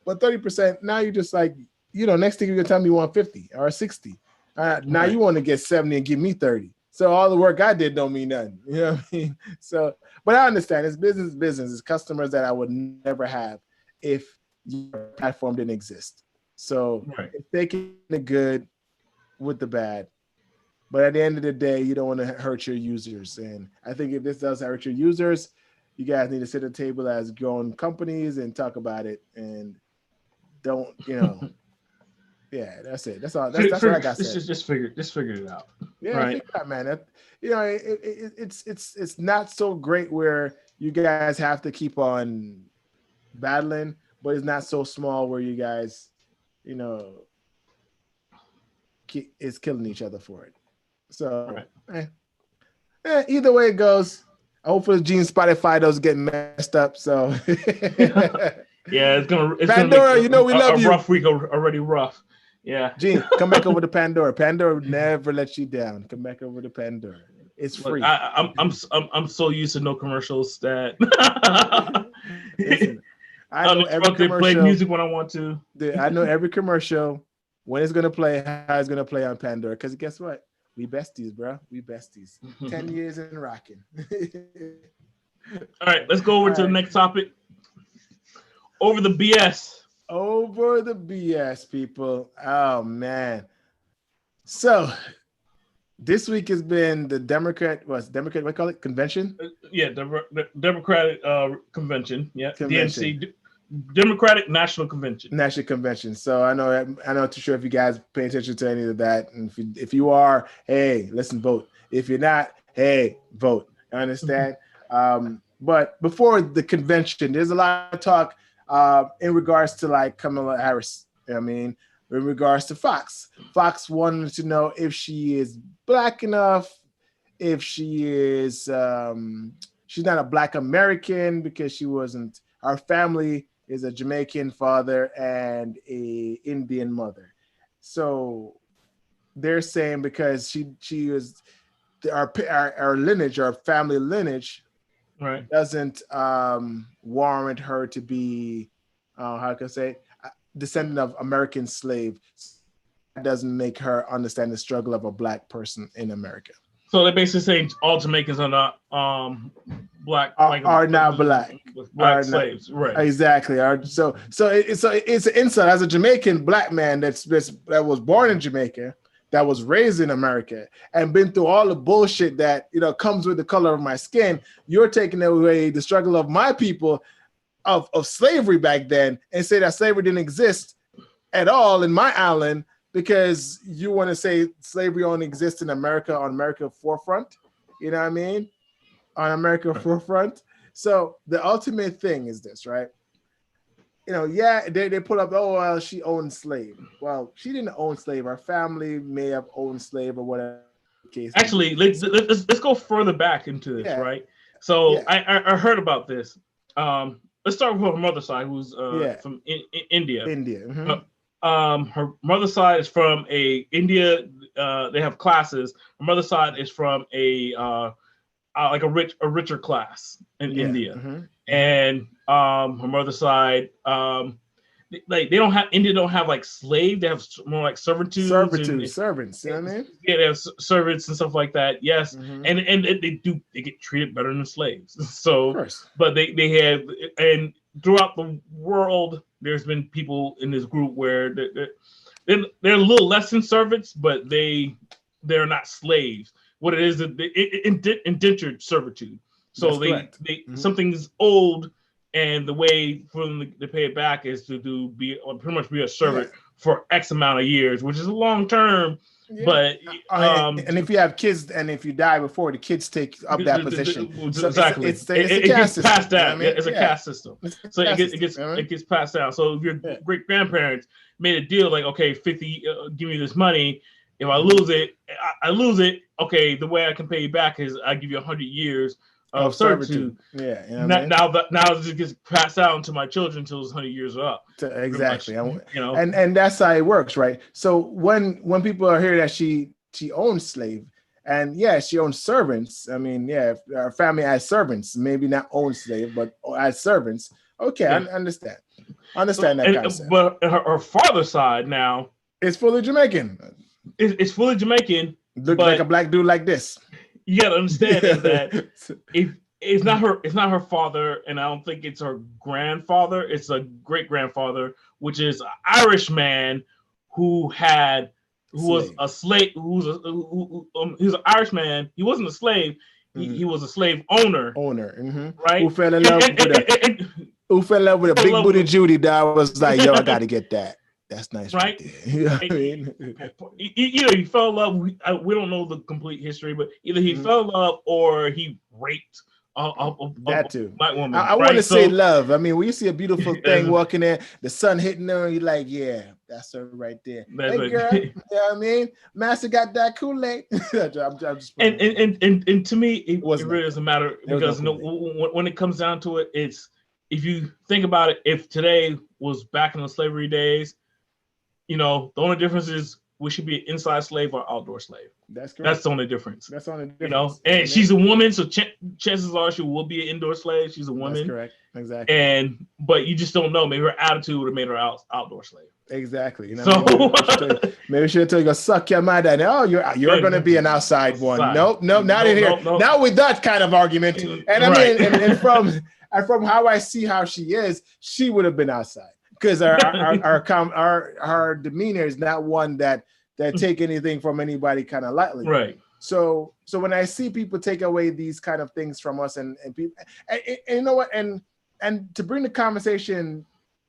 But 30%, now you're just like, next thing you're gonna tell me you want 50 or 60. Now you want to get 70 and give me 30. So all the work I did don't mean nothing. You know what I mean? So, but I understand it's business. It's customers that I would never have if your platform didn't exist. So it's taking the good with the bad. But at the end of the day, you don't want to hurt your users. And I think if this does hurt your users, you guys need to sit at the table as grown companies and talk about it, and don't, yeah, that's it. That's all. That's what I got. Just figure it out. Yeah, right. Figure it out, man. It's not so great where you guys have to keep on battling, but it's not so small where you guys, is killing each other for it. So, either way it goes. Hopefully, Gene Spotify doesn't get messed up. So, yeah, it's gonna Pandora. We love you. A rough week already. Rough. Yeah, Gene, come back over to Pandora. Pandora never lets you down. Come back over to Pandora. It's free. I'm so used to no commercials that Listen, I know every commercial. Play music when I want to. I know every commercial, when it's gonna play, how it's gonna play on Pandora. Because guess what? We besties, bro. We besties. 10 years in rocking. All right, let's go over to the next topic. Over the BS. Over the BS, people. Oh man. So this week has been the Democrat, what do you call it? Convention? Yeah, the Democratic convention. Yeah. Convention. Democratic National Convention. National Convention. So I'm not too sure if you guys pay attention to any of that. And if you are, hey, listen, vote. If you're not, hey, vote. I understand. But before the convention, there's a lot of talk in regards to like Kamala Harris. I mean, in regards to Fox. Fox wanted to know if she is Black enough, if she is, she's not a Black American because she wasn't, our family is a Jamaican father and a Indian mother. So they're saying because she was, our lineage, our family lineage, right, doesn't warrant her to be, how can I say, descendant of American slave. That doesn't make her understand the struggle of a Black person in America. So they're basically saying all Jamaicans are not Black, are not Black. Black slaves, right? Exactly. So it's an insult as a Jamaican Black man that was born in Jamaica, that was raised in America, and been through all the bullshit that comes with the color of my skin. You're taking away the struggle of my people of slavery back then, and say that slavery didn't exist at all in my island because you want to say slavery only exists in America, on America forefront. You know what I mean? On America forefront. So the ultimate thing is this, right? They put up, oh, well, she owned slave. Well, she didn't own slave. Her family may have owned slave or whatever the case. Actually, let's go further back into this, right? So I heard about this. Let's start with her mother's side, who's from India. India. Mm-hmm. Her mother's side is from India. They have classes. Her mother's side is from a richer class in India. Mm-hmm. And her mother's side, India don't have like slave. They have more like servitude. Servants. You know what I mean? Yeah, they have servants and stuff like that. Yes, mm-hmm. and they get treated better than slaves. So, of course. But they have, and throughout the world, there's been people in this group where they're a little less than servants, but they're not slaves. What it is, indentured servitude. So mm-hmm. something's old, and the way for them to pay it back is to pretty much be a servant for X amount of years, which is a long term. Yeah. But and if you have kids, and if you die before, the kids take up that position. So exactly, it gets passed down. It's a caste system, so it gets passed down. So if your great grandparents made a deal like, okay, 50, give me this money. If I lose it. Okay, the way I can pay you back is I give you 100 years of servitude. Yeah, now it just gets passed down to my children until those 100 years are up. Exactly, and that's how it works, right? So when people are here that she owns slave, and she owns servants. I mean, our family as servants, maybe not own slave, but as servants. Okay, I understand. That concept. But her father's side now is fully Jamaican. It's fully Jamaican. Look like a Black dude like this. You gotta understand that if it's not her father, and I don't think it's her grandfather. It's a great grandfather, which is an Irish man who was a slave. He was an Irish man. He wasn't a slave. Mm-hmm. He was a slave owner. Mm-hmm. Right. Who fell in love with a big booty Judy that was like, yo, I gotta get that. That's nice, right? You know what I mean? He fell in love. We don't know the complete history, but either he fell in love or he raped a black woman. I want to say love. I mean, when you see a beautiful thing walking in, the sun hitting her, you're like, yeah, that's her right there. Hey, girl, you know what I mean? Master got that Kool-Aid. I'm just and to me, it really doesn't matter because when it comes down to it, it's if you think about it, if today was back in the slavery days. The only difference is we should be an inside slave or outdoor slave. That's correct. That's the only difference. And she's a woman, so chances are she will be an indoor slave. She's a woman. That's correct. Exactly. But you just don't know. Maybe her attitude would have made her outdoor slave. Exactly. Maybe she'll tell you, go suck your mother. And, you're going to be an outside one. Nope, not in here. Nope. Not with that kind of argument. And I mean, and from how I see how she is, she would have been outside. Because our demeanor is not one that take anything from anybody kind of lightly. Right. So when I see people take away these kind of things from us and people, and you know what, and to bring the conversation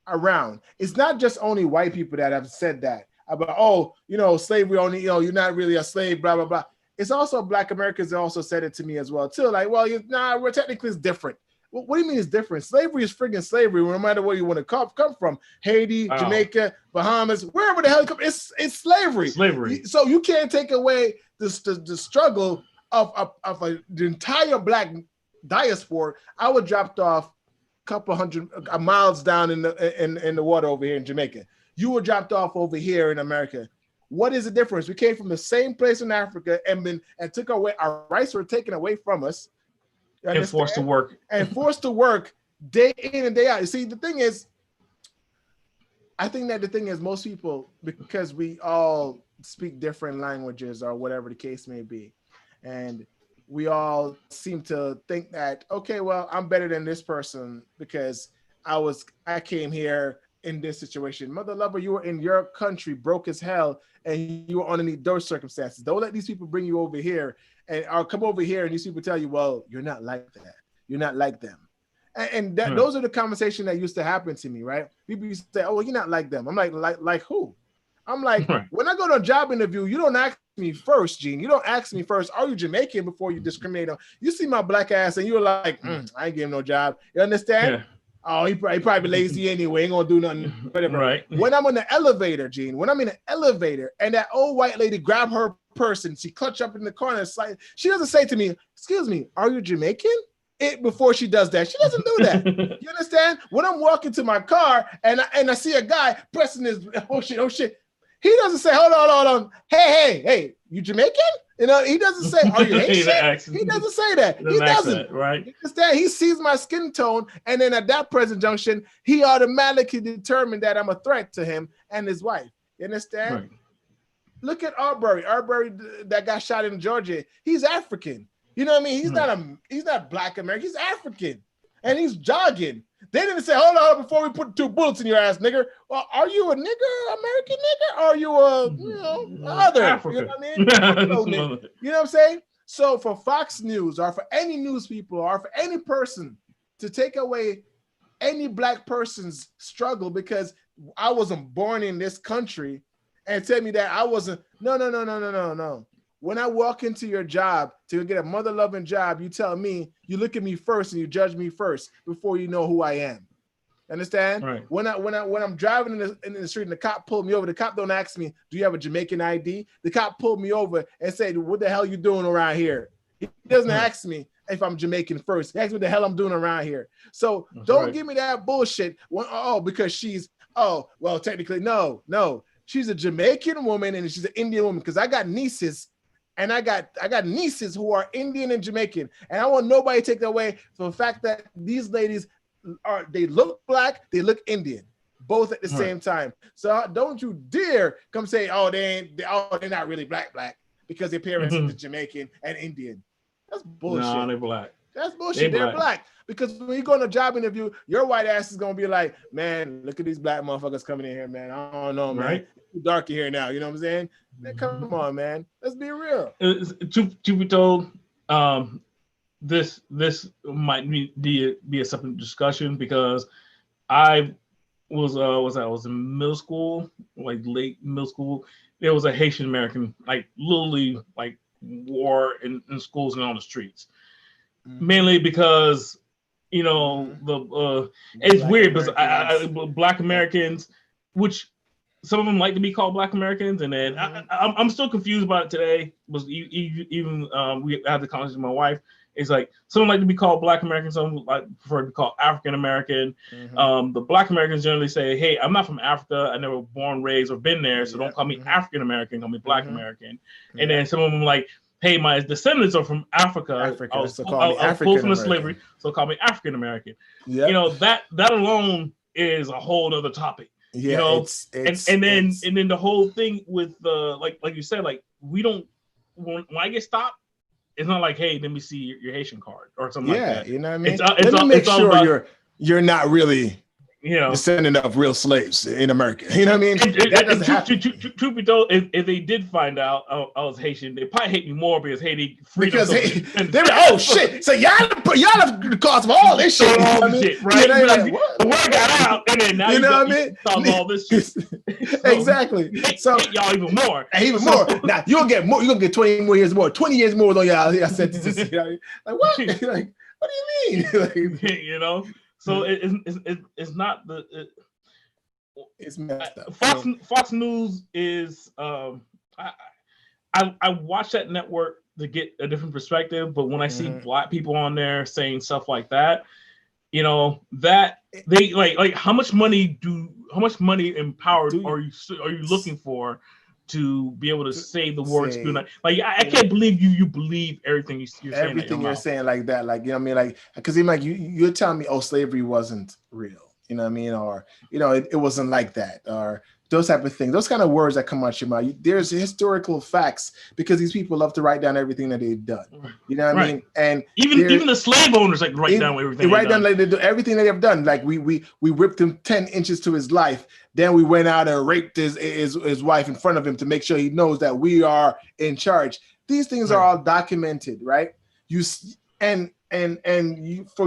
around. It's not just only white people that have said that about, oh, you know, slavery only, you know, you're not really a slave, blah, blah, blah. It's also Black Americans that also said it to me as well, too. Like, well, we're technically it's different. What do you mean it's different? Slavery is friggin' slavery, no matter where you want to come from. Haiti, Jamaica, Bahamas, wherever the hell you come, it's slavery. Slavery. So you can't take away the struggle of the entire Black diaspora. I was dropped off a couple hundred miles down in the water over here in Jamaica. You were dropped off over here in America. What is the difference? We came from the same place in Africa and took away our rights were taken away from us. And forced to work. And forced to work day in and day out. You see, the thing is, I think that the thing is most people, because we all speak different languages or whatever the case may be, and we all seem to think that, okay, well, I'm better than this person because I came here in this situation. Mother lover, you were in your country, broke as hell, and you were underneath those circumstances. Don't let these people bring you over here and I'll come over here and these people tell you, well, you're not like that. You're not like them. And those are the conversations that used to happen to me, right? People used to say, oh, well, you're not like them. I'm like who? I'm like, when I go to a job interview, you don't ask me first, Gene. You don't ask me first, are you Jamaican before you discriminate on. You see my Black ass and you're like, I ain't giving no job. You understand? Yeah. Oh, he probably lazy anyway. Ain't gonna do nothing. Whatever. Right. When I'm in the elevator, Gene, when I'm in the elevator and that old white lady grab her purse and she clutch up in the corner, she doesn't say to me, excuse me, are you Jamaican? Before she does that. She doesn't do that. You understand? When I'm walking to my car and I see a guy pressing his, oh shit. He doesn't say, hold on. Hey, you Jamaican? You know, he doesn't say, are you Haitian? He doesn't say that. He doesn't. Right. You understand? He sees my skin tone, and then at that present junction, he automatically determined that I'm a threat to him and his wife. You understand? Right. Look at Arbery, that got shot in Georgia. He's African. You know what I mean? He's not Black American. He's African, and he's jogging. They didn't say, hold on, before we put 2 bullets in your ass, nigger. Well, are you a nigger, American nigger? Or are you other? Africa. You know what I mean? You know what I'm saying? So for Fox News or for any news people or for any person to take away any Black person's struggle because I wasn't born in this country and tell me that I wasn't, no. When I walk into your job to get a mother-loving job, you tell me, you look at me first and you judge me first before you know who I am. Understand? Right. When I'm driving in the street and the cop pulled me over, the cop don't ask me, do you have a Jamaican ID? The cop pulled me over and said, what the hell you doing around here? He doesn't ask me if I'm Jamaican first. He asks me what the hell I'm doing around here. So don't give me that bullshit. Because she's, well, technically, no. She's a Jamaican woman and she's an Indian woman because I got nieces. And I got nieces who are Indian and Jamaican, and I want nobody to take that away from the fact that these ladies they look Black, they look Indian, both at the same time. So don't you dare come say, they're not really black because their parents are Jamaican and Indian. That's bullshit. No, they're Black. That's bullshit. They're black. Because when you go on a job interview, your white ass is gonna be like, man, look at these Black motherfuckers coming in here, man. I don't know, man. Right? It's too dark in here now. You know what I'm saying? Man, come on, man. Let's be real. To be told, this might be a separate discussion because I was in middle school, like late middle school. There was a Haitian American, like literally, like war in schools and on the streets. Mainly because it's weird because Black Americans, which some of them like to be called Black Americans, and then I'm still confused about it today. Was even we had the conversation with my wife. It's like some like to be called Black American, some like prefer to be called African American. The Black Americans generally say, "Hey, I'm not from Africa. I never born, raised, or been there, so don't call me African American. Call me Black American." And then some of them like, hey, my descendants are from Africa. I was pulled from the slavery, so call me African American. Yep. That alone is a whole other topic. Yeah, and then the whole thing with like you said, like we don't when I get stopped, it's not like, hey, let me see your Haitian card or something like that. You know what I mean? Let me make sure you're not really you know, descendant of real slaves in America. You know what I mean? That doesn't happen. Truth be told, if they did find out I was Haitian, they probably hate me more because Haiti freedom. Because they were, oh shit! So y'all the cause of all this shit. All this shit, right? You know, like, the word got out, and then now you know what I mean? Cause all this shit. So, exactly. So hate y'all even more. Even more. Now you're gonna get more. You're gonna get 20 more years more. 20 years more on y'all sentences. You know? Like what? Like what do you mean? Like, you know. So it's not the. It's messed up. Fox News is I watch that network to get a different perspective, but when I see Black people on there saying stuff like that, you know, that they like how much money and power are you looking for to be able to say the words? Like I can't believe you believe everything you're saying. Everything you're saying like that, like, you know what I mean, like, because even like you're telling me, oh, slavery wasn't real. You know what I mean? Or, you know, it wasn't like that, or those type of things, those kind of words that come out your mouth. There's historical facts because these people love to write down everything that they've done. You know what I mean? And even the slave owners like write down everything. They write down like they do everything that they've done. Like we ripped him 10 inches to his life. Then we went out and raped his wife in front of him to make sure he knows that we are in charge. These things are all documented, right? For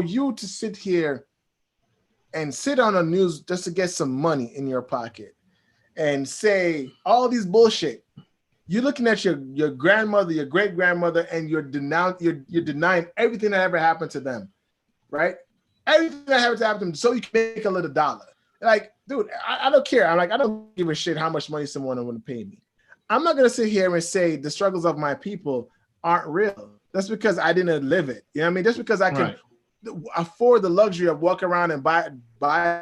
you to sit here and sit on the news just to get some money in your pocket and say all these bullshit. You're looking at your grandmother, your great grandmother, and you're denying everything that ever happened to them, right? Everything that happened to them, so you can make a little dollar. Like, dude, I don't care. I'm like, I don't give a shit how much money someone want to pay me. I'm not gonna sit here and say the struggles of my people aren't real. That's because I didn't live it. You know what I mean? Just because I can afford the luxury of walking around and buy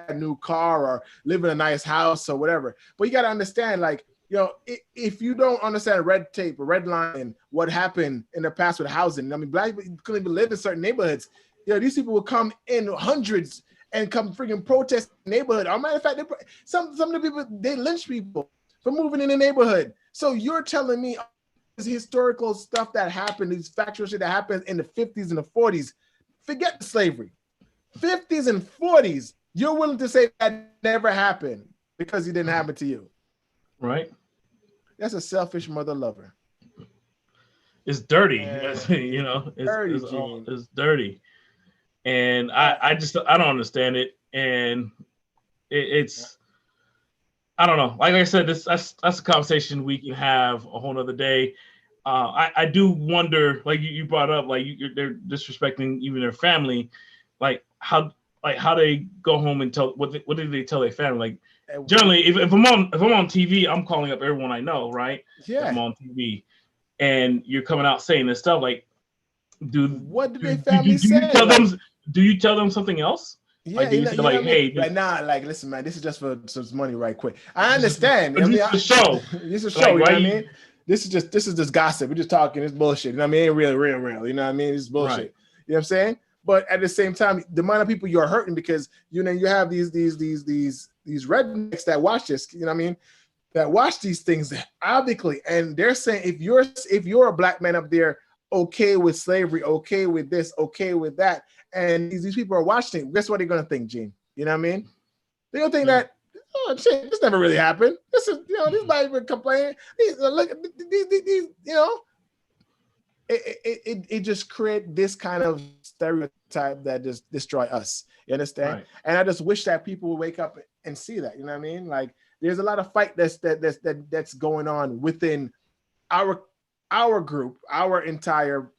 a new car or live in a nice house or whatever. But you got to understand, like, you know, if you don't understand red tape or red line, what happened in the past with housing, I mean, Black people couldn't even live in certain neighborhoods. You know, these people will come in hundreds and come freaking protest the neighborhood. As a matter of fact, some of the people, they lynch people for moving in the neighborhood. So you're telling me this historical stuff that happened, these factual shit that happened in the 50s and the 40s, forget the slavery. 50s and 40s, you're willing to say that never happened because it didn't happen to you. Right. That's a selfish mother lover. It's dirty. You know, it's dirty. And I don't understand it. And it's I don't know. Like I said, that's a conversation we can have a whole nother day. I do wonder, like you brought up, like they're disrespecting even their family. Like how they go home and tell what did they tell their family? Like generally, if I'm on TV, I'm calling up everyone I know, right? Yeah. If I'm on TV, and you're coming out saying this stuff. Like, what did their family say? Do you tell them something else? Yeah, like, you say, like, hey, like, nah, like, listen, man, this is just for some money, right quick. I understand. This is a show. This is a show. Like, you know what I mean? This is just gossip. We're just talking. It's bullshit. You know what I mean? It ain't real. You know what I mean? It's bullshit. Right. You know what I'm saying? But at the same time, the amount of people you're hurting because you have these rednecks that watch this. You know what I mean? That watch these things obviously, and they're saying if you're a black man up there, okay with slavery, okay with this, okay with that, and these people are watching it, guess what they're gonna think, Gene? You know what I mean? They're gonna think that, oh shit, this never really happened. This is, these guys been complaining. These it just create this kind of stereotype that just destroy us. You understand? Right. And I just wish that people would wake up and see that. You know what I mean? Like, there's a lot of fight that's going on within our group, our entire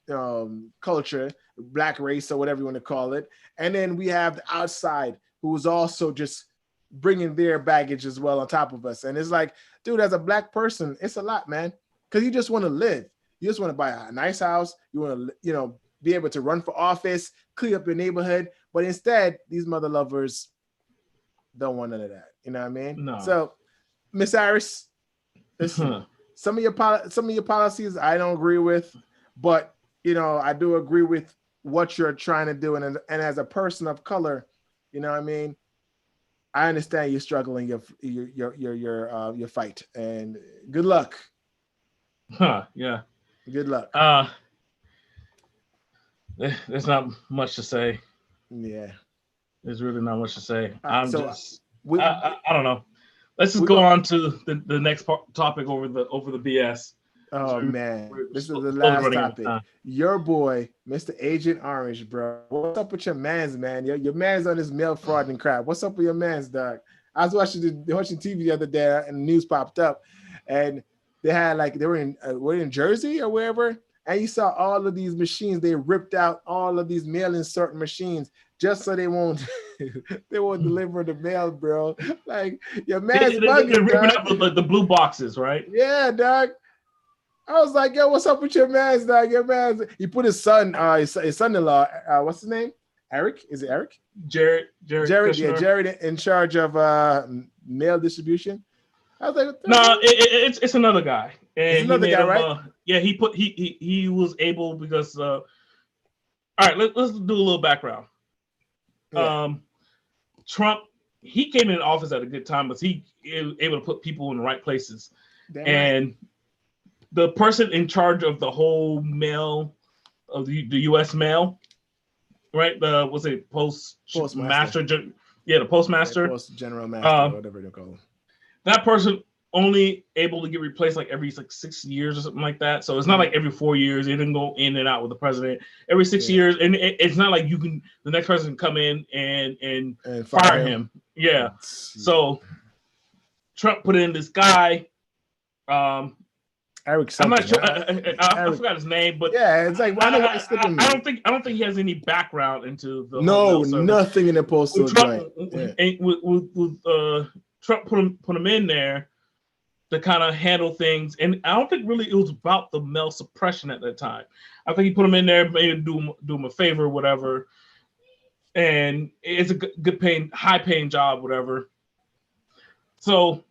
culture, black race or whatever you want to call it, and then we have the outside who is also just bringing their baggage as well on top of us. And it's like, dude, as a black person, it's a lot, man, because you just want to live. You just want to buy a nice house. You want to, be able to run for office, clean up your neighborhood. But instead, these mother lovers don't want none of that. You know what I mean? No. So, Miss Harris, listen, some of your policies I don't agree with, but I do agree with what you're trying to do. And as a person of color, you know what I mean? I understand you're struggling your fight, and good luck. Yeah. Good luck. There's not much to say. Yeah. There's really not much to say. I don't know. Let's just go on to the next topic over the BS. Oh man, this is the last topic. Your boy, Mr. Agent Orange, bro. What's up with your man's, man? Your man's on this mail fraud and crap. What's up with your man's, dog? I was watching TV the other day, and the news popped up, and they had they were in Jersey or wherever, and you saw all of these machines. They ripped out all of these mail insert machines just so they won't deliver the mail, bro. Like your man's bugging, they're ripping out the blue boxes, right? Yeah, dog. I was like, yo, what's up with your man's, dog? Your man's. He put his son-in-law, what's his name? Erick? Is it Erick? Jared. Yeah, Jared in charge of mail distribution. I was like, no, it's another guy. And it's another guy, right? He was able because. All right, let's do a little background. Yeah. Trump, he came in office at a good time, but he was able to put people in the right places. Damn and right. The person in charge of the whole mail of the U.S. mail, right? Postmaster? The postmaster. Post general master, whatever they call him. That person only able to get replaced every 6 years or something like that. So it's not like every 4 years. They didn't go in and out with the president every 6 years, and it's not like the next person can come in and fire him. Yeah. So Trump put in this guy. Erick. I'm not sure. I forgot his name, but yeah, it's like I don't think he has any background into the nothing in the postal joint. With Trump put him in there to kind of handle things, and I don't think really it was about the mail suppression at that time. I think he put him in there maybe do him a favor, whatever. And it's a good paying, high paying job, whatever. So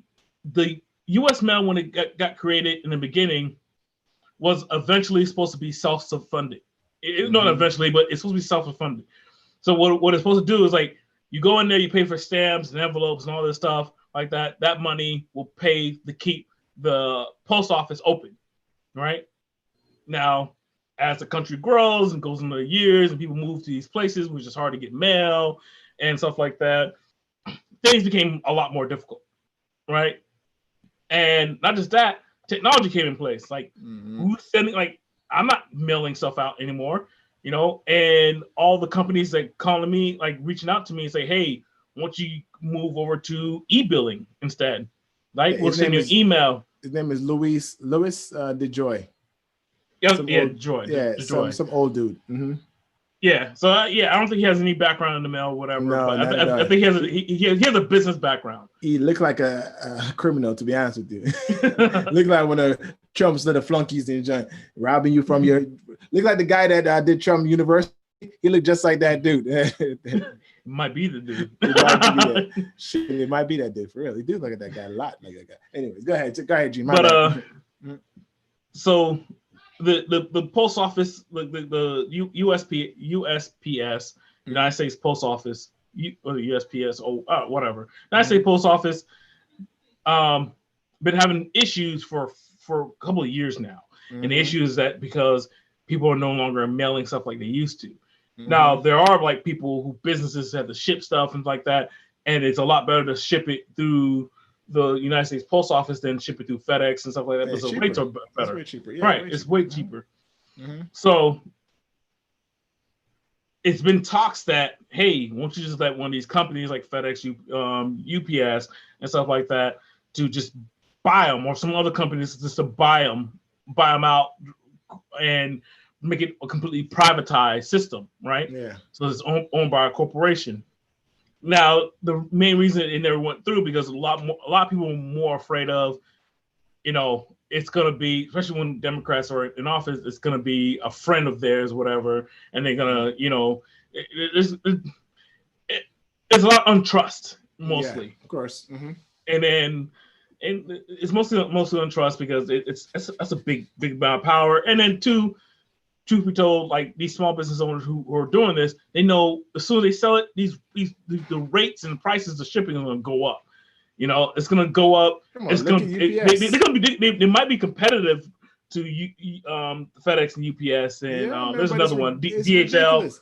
the U.S. mail, when it got created in the beginning, was eventually supposed to be self-funded. Not eventually, but it's supposed to be self-funded. So what it's supposed to do is you go in there, you pay for stamps and envelopes and all this stuff like that. That money will pay to keep the post office open, right? Now, as the country grows and goes into the years and people move to these places, which is hard to get mail and stuff like that, things became a lot more difficult, right? And not just that, technology came in place. Who's sending? I'm not mailing stuff out anymore, And all the companies that calling me, reaching out to me and say, "Hey, why don't you move over to e-billing instead? We'll send you an email." His name is Louis DeJoy. Joy. Yeah, some old dude. Mm-hmm. Yeah, so I don't think he has any background in the mail, whatever. No, I think he has a business background. He looked like a criminal, to be honest with you. Looked like one of Trump's little flunkies in joint, robbing you from your. Look like the guy that did Trump University. He looked just like that dude. Might be the dude. It might be that dude for real. He do look at that guy a lot, like that guy. Anyways, go ahead, Gene. So. The post office, the USPS, United States Post Office, or the USPS, whatever. United States Post Office, been having issues for a couple of years now, and the issue is that because people are no longer mailing stuff like they used to. Now there are people businesses have to ship stuff and like that, and it's a lot better to ship it through the United States Post Office than ship it through FedEx and stuff like that. But the rates are better. It's way cheaper. Yeah, right, it's way cheaper. So it's been talks that, hey, won't you just let one of these companies like FedEx, UPS, and stuff like that to just buy them, or some other companies just to buy them out and make it a completely privatized system, right? Yeah. So it's owned by a corporation. Now, the main reason it never went through because a lot of people were more afraid of, it's going to be, especially when Democrats are in office, it's going to be a friend of theirs, whatever, and they're going to, there's a lot of untrust, mostly. Yeah, of course. And it's mostly untrust because that's a big amount of power. And then two, truth be told, these small business owners who are doing this, they know as soon as they sell it, the rates and prices of shipping are going to go up. It's going to go up. They might be competitive to FedEx and UPS, and there's another one, DHL.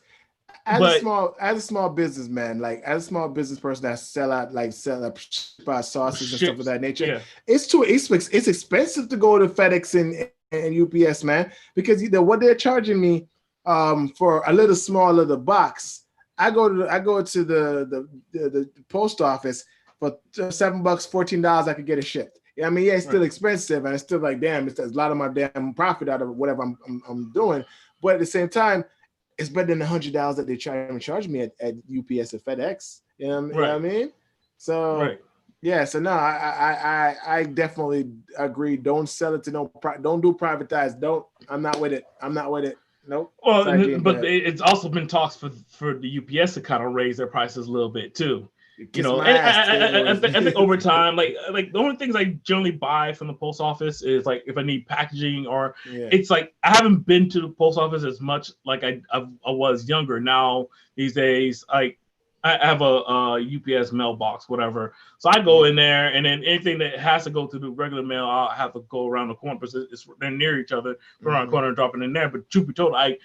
But as a small businessman, like as a small business person that sell out sauces and stuff of that nature, yeah. it's expensive to go to FedEx and UPS, man, because what they're charging me for a little smaller the box. I go to the post office for $7, $14. I could get it shipped. I mean, yeah, it's still expensive, and it's still like, damn, it's a lot of my damn profit out of whatever I'm doing. But at the same time, it's better than the $100 that they try to charge me at UPS or FedEx. You know what I mean? So yeah, so no, I definitely agree. Don't sell it to don't do privatized. I'm not with it. Nope. Well, but it's also been talks for the UPS to kind of raise their prices a little bit too. You know, I think over time, like the only things I generally buy from the post office is like if I need packaging or it's like I haven't been to the post office as much like I was younger. Now these days, like I have a UPS mailbox, whatever. So I go in there, and then anything that has to go through the regular mail, I'll have to go around the corner because they're near each other, go around the corner and drop it in there. But truth be told, I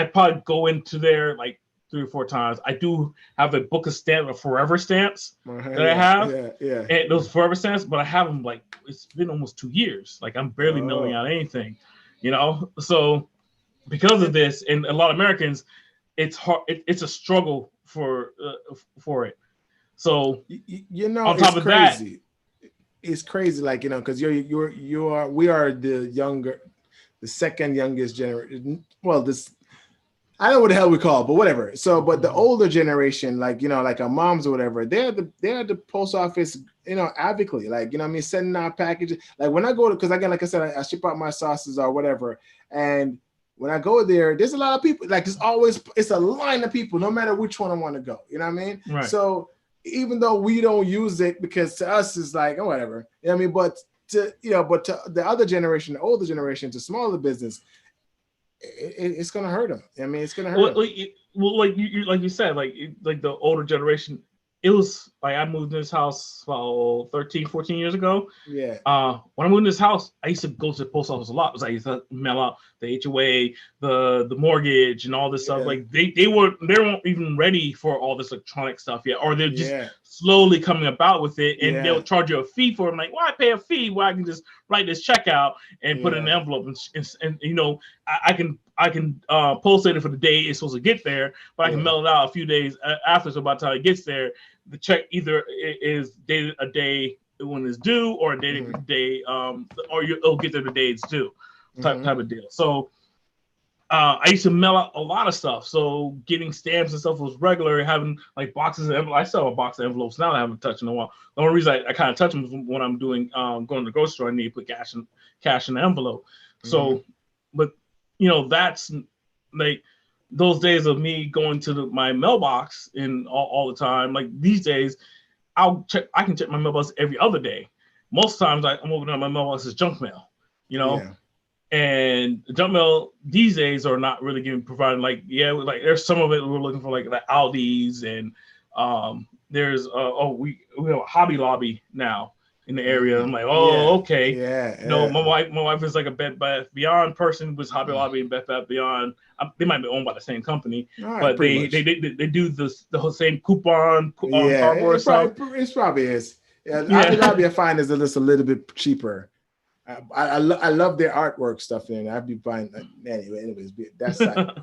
probably go into there like 3 or 4 times. I do have a book of stamps, of forever stamps that I have. And those forever stamps, but I have them like it's been almost 2 years. Like I'm barely mailing out anything, you know. So because of this, and a lot of Americans, it's hard. It's a struggle for it. So you know, on top of crazy. It's crazy, like, you know, because we are the second youngest generation. Well, this. I don't know what the hell we call it, but whatever. So, but the older generation, like, you know, like our moms or whatever, they're the post office, you know, advocately, like, you know what I mean, sending out packages. Like when I go to, because again, like I said, I ship out my sauces or whatever. And when I go there, there's a lot of people, like it's a line of people, no matter which one I want to go. You know what I mean? Right. So even though we don't use it, because to us it's like, oh, whatever. You know what I mean? But to the other generation, the older generation, to smaller business, it's gonna hurt them. I mean, it's gonna hurt them. Like you said, like the older generation. It was like I moved in this house about 13, 14 years ago. Yeah. When I moved in this house, I used to go to the post office a lot. It was like I used to mail out the HOA, the mortgage, and all this stuff. Like they weren't even ready for all this electronic stuff yet, or they're just slowly coming about with it, and they'll charge you a fee for it. I'm like, why pay a fee? Why I can just write this check out and put it in an envelope, and you know, I can post it for the day it's supposed to get there, but I can mail it out a few days after. So by the time it gets there, the check either is dated a day when it's due, or a dated day, or it'll get there the day it's due, type of deal. So I used to mail out a lot of stuff. So getting stamps and stuff was regular. Having like boxes of envelopes. I still have a box of envelopes now that I haven't touched in a while. The only reason I kind of touch them is when I'm doing going to the grocery store. I need to put cash in the envelope. So, but you know, that's like those days of me going to my mailbox all the time. Like these days, I can check my mailbox every other day. Most times I'm opening up my mailbox as junk mail, you know. Yeah. And junk mail these days are not really provided. Like there's some of it we're looking for, like Aldi's, and there's we have a Hobby Lobby now in the area. I'm like, okay. Yeah. No, my wife is like a Bed Bath Beyond person with Hobby Lobby and Bed Bath Beyond. They might be owned by the same company, but they do the whole same coupon cardboard stuff. It probably is. Yeah, Hobby Lobby I find is just a little bit cheaper. I love their artwork stuff, and I'd be buying anyways. That's side.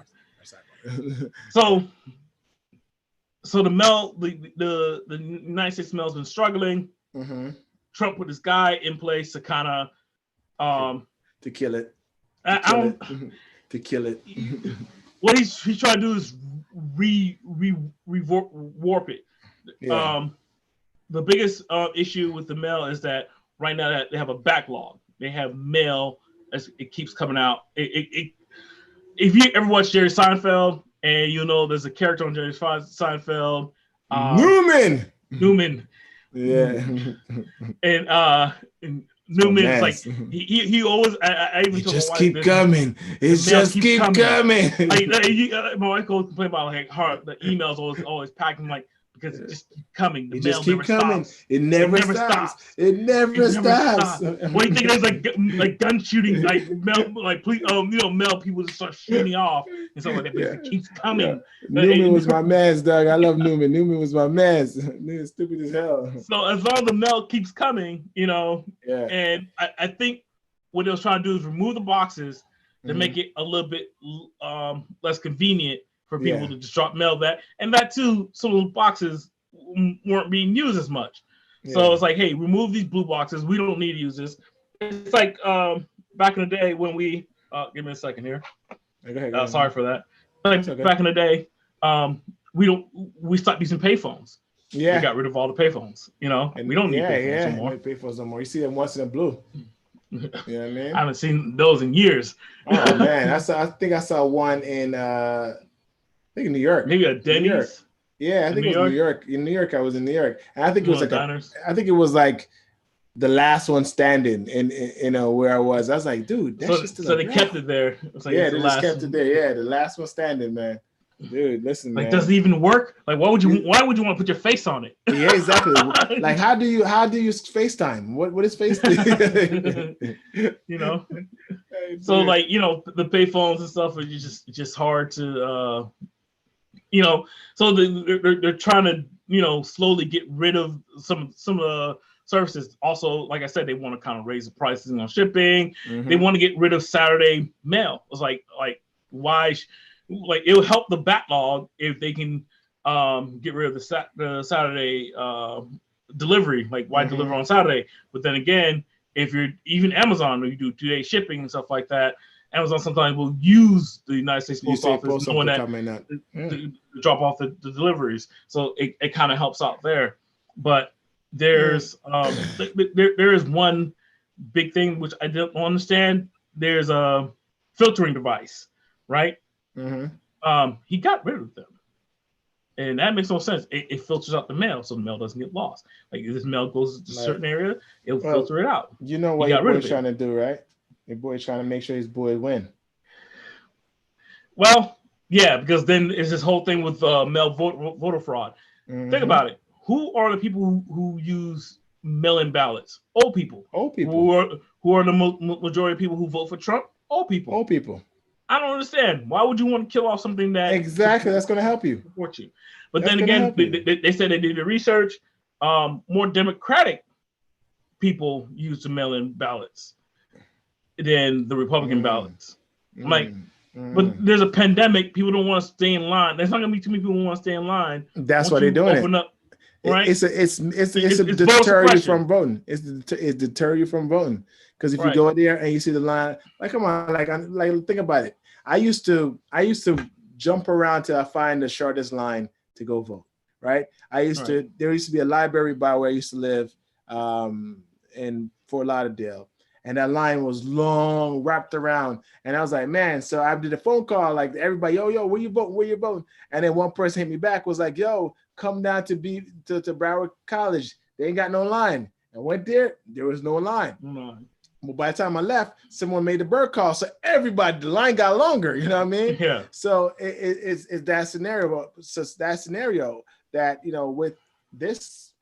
So the United States mail's been struggling. Trump put this guy in place to kind of to kill it. To kill it. What he's trying to do is warp it. Yeah. The biggest issue with the mail is that right now they have a backlog. They have mail as it keeps coming out. If you ever watch Jerry Seinfeld, and you know there's a character on Jerry Seinfeld, Newman. Yeah. And Newman's like he always. I even told just keep coming. It's just keep coming. My wife goes complain about like the emails always packed. I'm like, because it just keeps coming. The It mail just keep never coming. stops. It never stops. It never stops. What do you think? There's like gun shooting, like mail, like police, mail people just start shooting off and stuff like that because it keeps coming. Newman was my man's, dog. I love Newman. Newman was my man's. Newman's stupid as hell. So as long as the mail keeps coming, Yeah. And I think what they was trying to do is remove the boxes to make it a little bit less convenient for people to just drop mail that. And that too, some of the boxes weren't being used as much. So it's like, hey, remove these blue boxes. We don't need to use this. It's like back in the day when we give me a second here. Go ahead. Sorry for that. Like back in the day, we stopped using payphones. Yeah. We got rid of all the payphones, and we don't need payphones no more. Payphones no more. You see them once in blue. You know what I mean? I haven't seen those in years. Oh man, I think I saw one in New York. Maybe a Denny's. Yeah, I think it was New York. In New York, I was in New York, and I think it was I think it was like the last one standing in where I was. I was like, dude, that's just so they kept it there. It's like they just kept it there. Yeah, the last one standing, man. Dude, listen, man. Does it even work? Like, why would you want to put your face on it? Yeah, exactly. Like, how do you FaceTime? What is FaceTime? So like, the payphones and stuff are just hard to so they're trying to slowly get rid of some of the services. Also, like I said, they want to kind of raise the prices on shipping. They want to get rid of Saturday mail. It's like why? Like, it'll help the backlog if they can get rid of the Saturday delivery. Like, why deliver on Saturday? But then again, if you're even Amazon, or you do 2-day shipping and stuff like that, Amazon sometimes will use the United States Post Office knowing that to drop off the deliveries. So it kind of helps out there. But there's there is one big thing which I don't understand. There's a filtering device, right? He got rid of them, and that makes no sense. It filters out the mail, so the mail doesn't get lost. Like, if this mail goes to a certain area, it'll filter it out. You know what your boy's trying to do, right? Your boy's trying to make sure his boy win. Well, yeah, because then it's this whole thing with mail voter fraud. Think about it. Who are the people who use mail-in ballots? Old people. Who are the majority of people who vote for Trump? Old people. I don't understand. Why would you want to kill off something that that's going to help you? Support you. But then again, they said they did the research. More Democratic people use the mail-in ballots than the Republican ballots. But there's a pandemic. People don't want to stay in line. There's not going to be too many people who want to stay in line. That's why they're doing it. Up, right? It's to deter you from voting. It's deter you from voting. Because if you go there and you see the line, like, come on, like think about it. I used to jump around till I find the shortest line to go vote. Right? There used to be a library by where I used to live in Fort Lauderdale, and that line was long, wrapped around. And I was like, man, so I did a phone call, like, everybody, yo, where you voting? And then one person hit me back, was like, yo, come down to Broward College. They ain't got no line. I went there was no line. Well, by the time I left, someone made the bird call. So the line got longer, you know what I mean? Yeah. So it's that scenario. So that scenario that, with this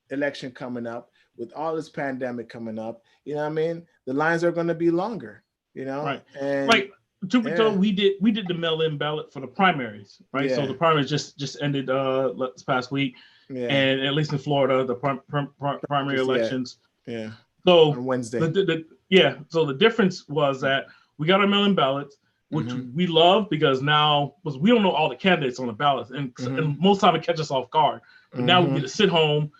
election coming up, with all this pandemic coming up, you know what I mean? The lines are going to be longer, Right. And like, truth be told, we did the mail-in ballot for the primaries, right? Yeah. So the primaries just ended this past week. Yeah. And at least in Florida, the primary elections. Yeah. So on Wednesday. So the difference was that we got our mail-in ballots, which we love because now we don't know all the candidates on the ballots, and most time it catches us off guard. But now we get to sit home,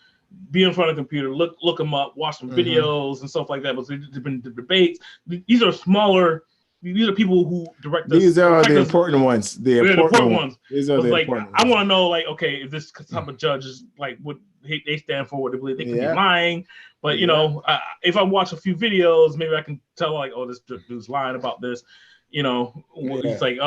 be in front of the computer, look them up, watch some videos and stuff like that. But there's been the debates. These are smaller. These are people who direct us. These are the important ones. The important ones. These are the important ones. I want to know, like, okay, if this type of judge is like what they stand for, what they believe, they could be lying. But if I watch a few videos, maybe I can tell, like, oh, this dude's lying about this. He's like,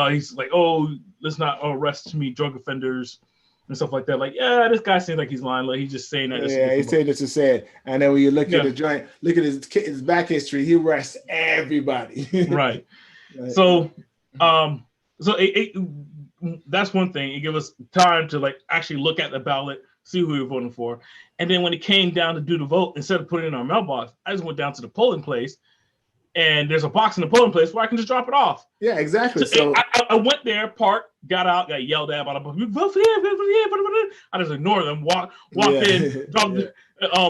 let's not arrest me drug offenders and stuff like that. Like, yeah, this guy seems like he's lying. Like, he's just saying that. Yeah, he's saying this to say it. And then when you look at the joint, look at his back history, he arrests everybody. Right. So that's one thing. It gave us time to like actually look at the ballot, see who we were voting for, and then when it came down to do the vote, instead of putting it in our mailbox, I just went down to the polling place, and there's a box in the polling place where I can just drop it off. Yeah, exactly. So I went there, parked, got out, got yelled at by the vote for him, vote for him. I just ignored them, walked in, dropped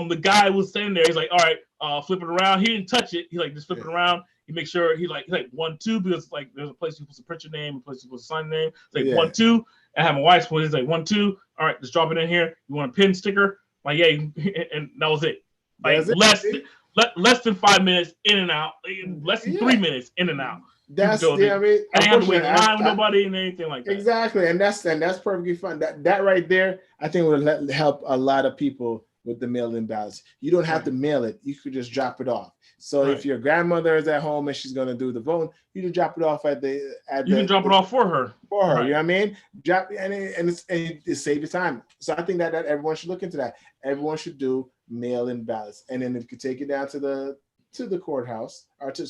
the guy was standing there. He's like, all right, flip it around. He didn't touch it. He like just flip it around. He makes sure he like 1, 2, because like there's a place you put print your name, a place you put sign name. It's like 1, 2. I have my wife's point. He's like 1, 2. All right, just drop it in here. You want a pin sticker? Like and that was it. Like less than 5 minutes in and out. Less than 3 minutes in and out. That's I mean, I didn't have to wait in line with nobody and anything like that. Exactly, and that's perfectly fine. That right there, I think would help a lot of people with the mail-in ballots. You don't have to mail it; you could just drop it off. So if your grandmother is at home and she's going to do the voting, you can drop it off at the. You can drop it off for her. You know what I mean? Drop and it saves you time. So I think that everyone should look into that. Everyone should do mail-in ballots, and then if you could take it down to the courthouse or to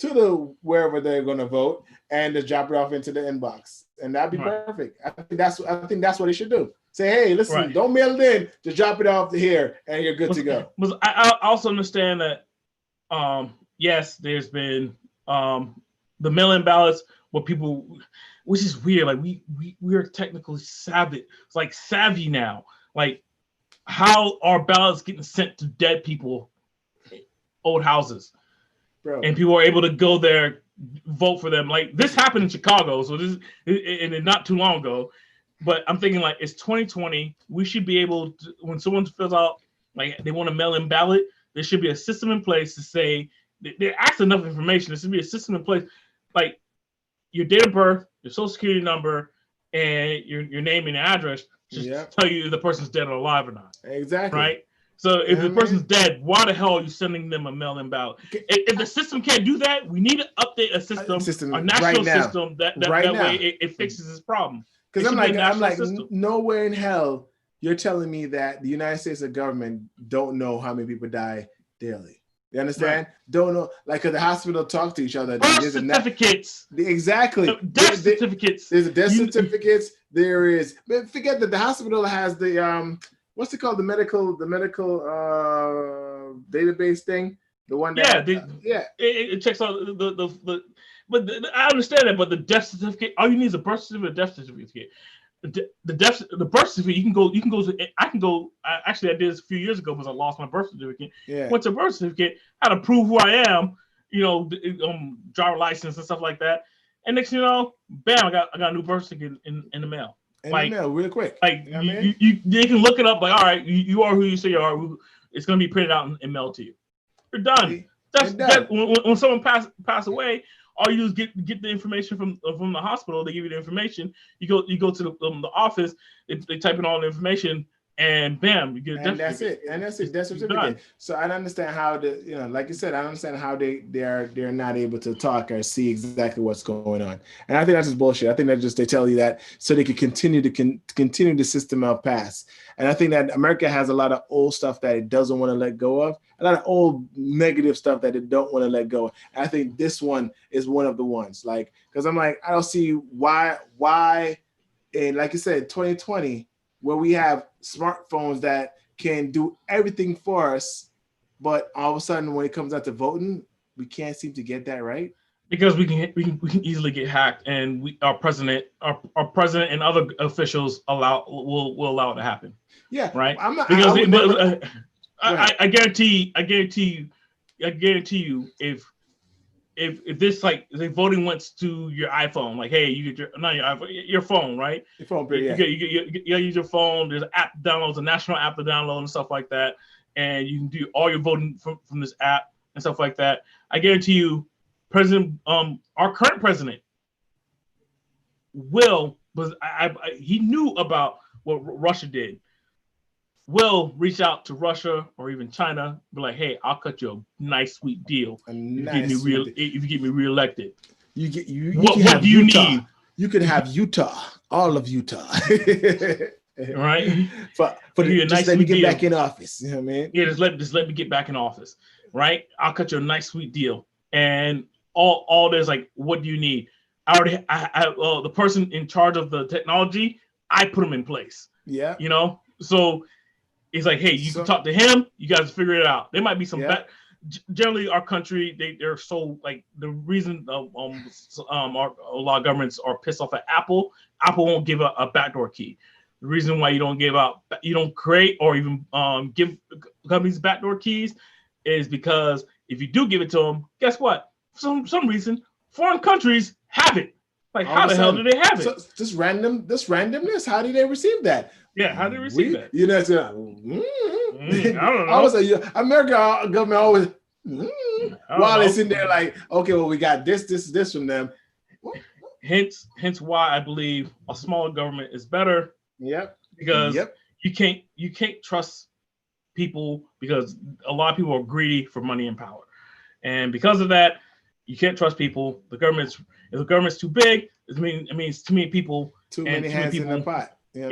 the wherever they're going to vote, and just drop it off into the inbox, and that'd be perfect. I think that's what they should do. Say, hey, listen, don't mail it in, just drop it off to here, and you're good to go. I also understand that, yes, there's been the mail-in ballots where people, which is weird. Like we are technically savvy. It's like savvy now. Like how are ballots getting sent to dead people, old houses? Bro. And people are able to go there, vote for them. Like this happened in Chicago, so this and not too long ago. But I'm thinking like it's 2020. We should be able to, when someone fills out like they want a mail-in ballot, there should be a system in place to say they're asking enough information. There should be a system in place, like your date of birth, your social security number, and your name and address. Just tell you if the person's dead or alive or not. Exactly. Right. So if the person's dead, why the hell are you sending them a mail-in ballot? If the system can't do that, we need to update a system a national system that way it fixes this problem. Because I'm like, nowhere in hell you're telling me that the United States government don't know how many people die daily. You understand? Right. Don't know, like, cause the hospital talk to each other. Birth certificates. Exactly. Death certificates. There's death certificates. There is. But forget that the hospital has the what's it called? The medical database thing. The one that it checks out the. But I understand that. But the death certificate, all you need is a birth certificate, a death certificate. The birth certificate, you can go to. I can go. Actually, I did this a few years ago because I lost my birth certificate. Yeah. Went to birth certificate, had to prove who I am. Driver license and stuff like that. And next thing you know, bam, I got a new birth certificate in the mail. In the mail, really quick. Like they can look it up. Like, all right, you are who you say you are. It's gonna be printed out and mailed to you. You're done. That's when someone pass away. All you do is get the information from the hospital. They give you the information. You go to the office. They type in all the information, and bam, you get a death certificate. And that's it. Death certificate. So I understand how like you said, I understand how they're not able to talk or see exactly what's going on. And I think that's just bullshit. I think that they tell you that so they can continue the system of past. And I think that America has a lot of old stuff that it doesn't want to let go of. A lot of old negative stuff that it don't want to let go of. And I think this one is one of the ones. Like, because I'm like, I don't see why, and like you said, 2020, where we have smartphones that can do everything for us, but all of a sudden when it comes out to voting, we can't seem to get that right. Because we can easily get hacked, and our president and other officials will allow it to happen. Yeah, right. Because I guarantee you, if this like the voting went to your iPhone, like, hey, you get your phone, right? Your phone, you use your phone. There's an app downloads, a national app to download and stuff like that, and you can do all your voting from this app and stuff like that. I guarantee you, our current president he knew about what Russia did. Will reach out to Russia or even China, be like, "Hey, I'll cut you a nice, sweet deal if you get me reelected." What do you need? You can have Utah, all of Utah, right? Just let me get back in office. You know what I mean? Yeah, just let me get back in office, right? I'll cut you a nice, sweet deal, and all there's like, what do you need? the person in charge of the technology, I put him in place. Yeah. You know, so it's like, hey, you can talk to him. You guys figure it out. There might be some generally our country, they're so like the reason a lot of governments are pissed off at Apple won't give a backdoor key. The reason why you don't create or even give companies backdoor keys is because if you do give it to them, guess what? For some reason, foreign countries have it. Like, how the hell do they have it? So this randomness, how did they receive that? Yeah, how did they receive that? You know, I don't know. I was American government always while it's in there like, okay, well, we got this from them. Hence why I believe a smaller government is better. Yep. Because you can't trust people because a lot of people are greedy for money and power. And because of that, you can't trust people. If the government's too big, it means too many people. Too many hands in the pot. Think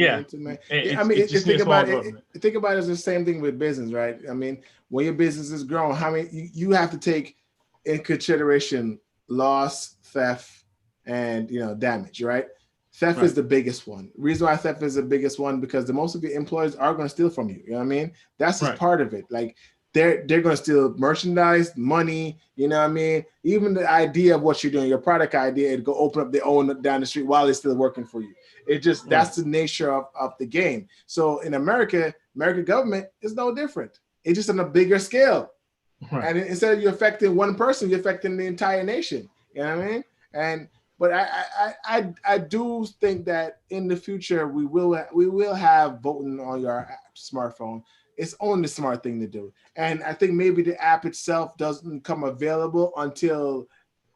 about it as the same thing with business, right? I mean, when your business is growing, how many you have to take in consideration loss, theft, and damage, right? Theft is the biggest one. The reason why theft is the biggest one because the most of your employees are going to steal from you. You know what I mean? That's just part of it. Like they're going to steal merchandise, money. You know what I mean? Even the idea of what you're doing, your product idea, it'd go open up their own down the street while it's still working for you. It just that's the nature of the game. So in American government is no different. It's just on a bigger scale. Right. And instead of you affecting one person, you're affecting the entire nation. You know what I mean? But I do think that in the future we will have voting on your smartphone. It's only the smart thing to do. And I think maybe the app itself doesn't come available until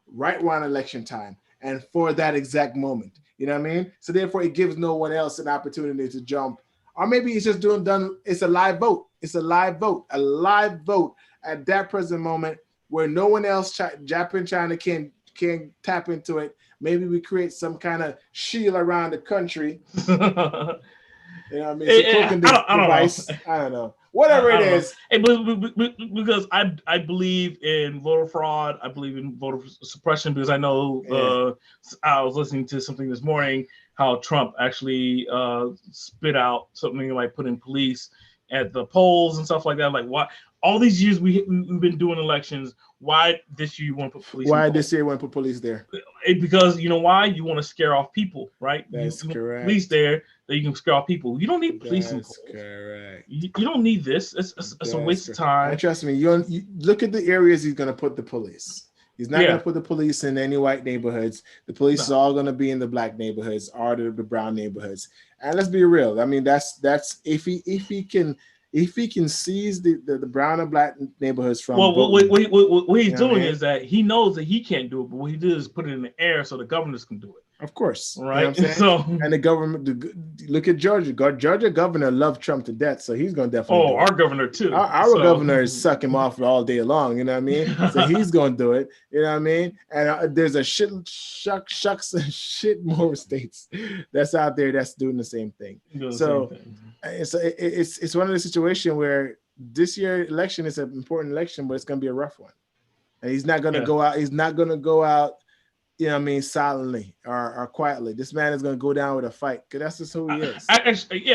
right around election time and for that exact moment. You know what I mean? So therefore it gives no one else an opportunity to jump. Or maybe it's just it's a live vote. It's a live vote at that present moment where no one else, Japan, China can tap into it. Maybe we create some kind of shield around the country. You know what I mean? I don't know. Whatever it is. Hey, because I believe in voter fraud. I believe in voter suppression because I know I was listening to something this morning how Trump actually spit out something like putting police at the polls and stuff like that. Like, why all these years we've been doing elections? Why this year you want to put police? Why this year you want to put police there? Because you know why? You want to scare off people, right? That's correct. Police there that you can scare off people. You don't need police in polls. Correct. You don't need this. It's a waste of time. And trust me, you look at the areas he's going to put the police. He's not going to put the police in any white neighborhoods. The police is all going to be in the black neighborhoods or the brown neighborhoods. And let's be real. I mean, that's if he can seize the brown and black neighborhoods from. Well, what he's doing is that he knows that he can't do it, but what he did is put it in the air so the governors can do it. Of course, right? You know and the government. Look at Georgia. Georgia governor loved Trump to death, so he's going to definitely. Our governor too. Our governor is suck him off all day long. You know what I mean? So he's going to do it. You know what I mean? And there's a shit more states that's out there that's doing the same thing. It's one of the situations where this year election is an important election, but it's going to be a rough one. And he's not going to go out. He's not going to go out. You know what I mean, silently or quietly. This man is going to go down with a fight because that's just who he is. You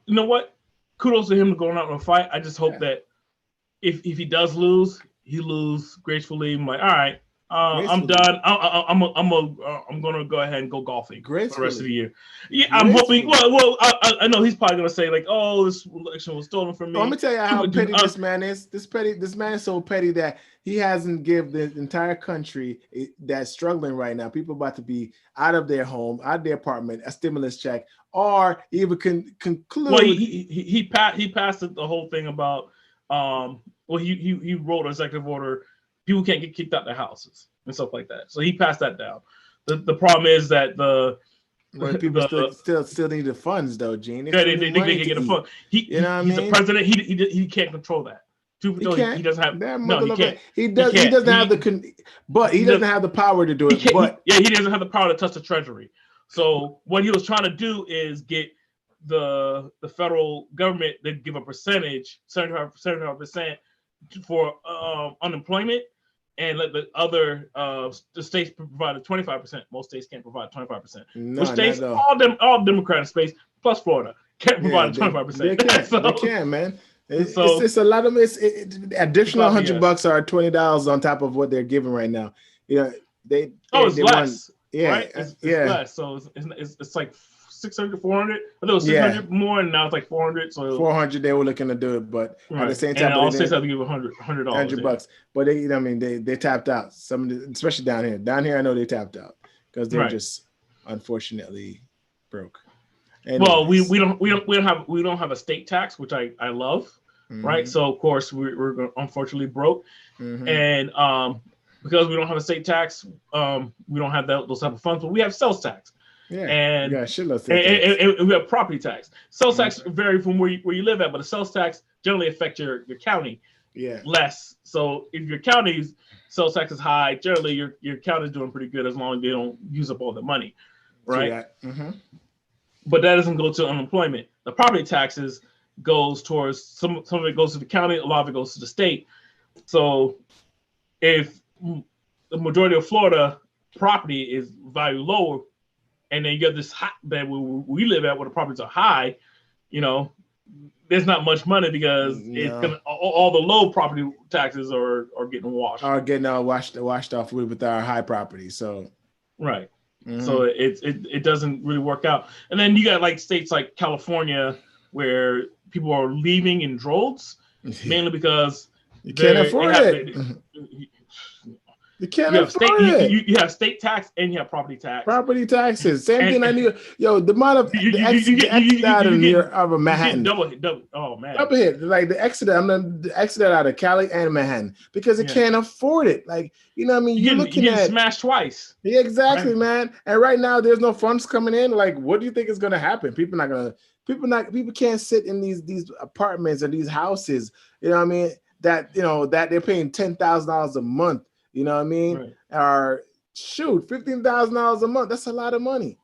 know what? Kudos to him going out with a fight. I just hope that if he does lose, he lose gracefully. I'm like, all right, I'm done. I'm gonna go ahead and go golfing for the rest of the year. Yeah, I'm hoping. Well, I know he's probably gonna say like, oh, this election was stolen from me. Well, let me tell you how petty this man is. This man is so petty that he hasn't given the entire country that's struggling right now, people about to be out of their home, out of their apartment, a stimulus check, or even conclude. Well, he passed the whole thing about. He wrote an executive order. People can't get kicked out their houses and stuff like that. So he passed that down. The problem is that people still need the funds though, Gene. They can get the funds. He's the president. He can't control that. He doesn't have. No, he can't. He doesn't have the power to do it. He doesn't have the power to touch the treasury. So what he was trying to do is get the federal government to give a percentage, 75% for unemployment, and let the other the states provide 25%. Most states can't provide 25%. No, Which states? not All Democratic states plus Florida can't provide 25%. They can. So, they can, man. So It's a lot of additional $100 yes. or $20 on top of what they're giving right now. You know, it's less, right? It's less. So it's like 600, 400. I know 600 more, and now it's like 400. So 400 they were looking to do it, but at the same time, and all states have to give $100. But they tapped out. Especially down here. Down here, I know they tapped out because they're just unfortunately broke. Anyways. Well, we don't have a state tax, which I love, right? So of course we're unfortunately broke, and because we don't have a state tax, we don't have those type of funds, but we have sales tax. Yeah, and we have property tax. Sales tax vary from where you live at, but the sales tax generally affect your county less. So if your county's sales tax is high, generally your county is doing pretty good as long as they don't use up all the money, right? But that doesn't go to unemployment. The property taxes goes towards some of it goes to the county, a lot of it goes to the state. So if the majority of Florida property is value lower, and then you have this hotbed where we live at where the properties are high, you know, there's not much money because it's gonna all the low property taxes are getting washed. Are getting washed off with our high property. So right. So it doesn't really work out. And then you got like states like California where people are leaving in droves, mainly because you can't afford it. You can't afford it. You have state tax and you have property tax. Property taxes. Same thing I knew. Yo, the amount of the exit out of Manhattan. Double. Oh man. Double hit. Like the exit out of Cali and Manhattan because they can't afford it. Like, you know what I mean? You're looking at smashed twice. Yeah, exactly, man. And right now there's no funds coming in. Like, what do you think is gonna happen? People can't sit in these apartments or these houses, you know what I mean? That they're paying $10,000 a month. You know what I mean? Right. Or shoot, $15,000 a month. That's a lot of money.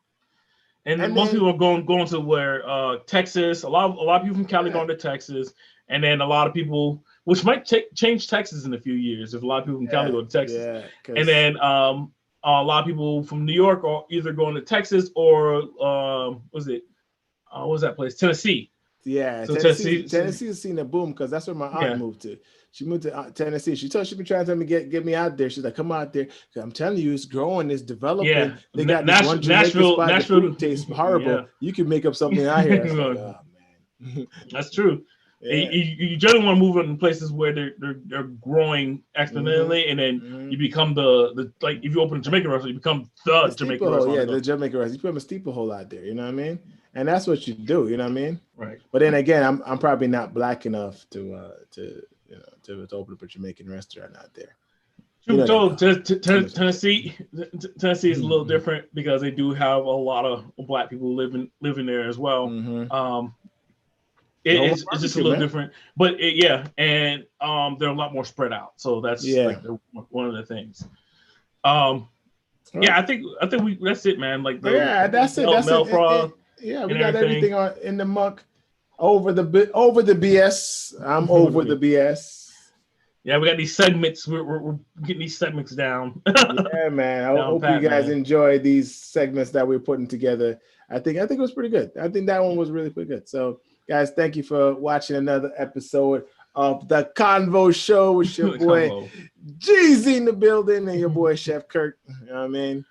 And most people are going to where Texas. A lot of people from Cali going to Texas, and then a lot of people, which might change Texas in a few years, if a lot of people from Cali go to Texas. Yeah, and then a lot of people from New York are either going to Texas or what was that place? Tennessee. Yeah, so Tennessee's seen a boom because that's where my aunt moved to. She moved to Tennessee. She been trying to tell me get me out there. She's like, come out there. I'm telling you, it's growing, it's developing. Yeah. They got this one Jamaican spot. The food tastes horrible. Yeah. You can make up something out here. Like, oh man, that's true. Yeah. You generally want to move in places where they're growing exponentially, and then you become the like if you open a Jamaican restaurant, you become the Jamaican restaurant. Yeah, the Jamaican restaurant. You put them a steeple hole out there. You know what I mean? And that's what you do. You know what I mean? Right. But then again, I'm probably not black enough to open up a Jamaican restaurant out there. Tennessee is a little different because they do have a lot of black people living there as well. It's just a little different, but and they're a lot more spread out. So that's like one of the things. I think that's it, man. Like that's it. We got everything on in the muck. Over the BS. I'm over the BS. Yeah, we got these segments. We're getting these segments down. Yeah, man. I hope you guys enjoy these segments that we're putting together. I think it was pretty good. I think that one was really pretty good. So, guys, thank you for watching another episode of the Convo Show with your boy Jeezy in the building and your boy Chef Kirk. You know what I mean?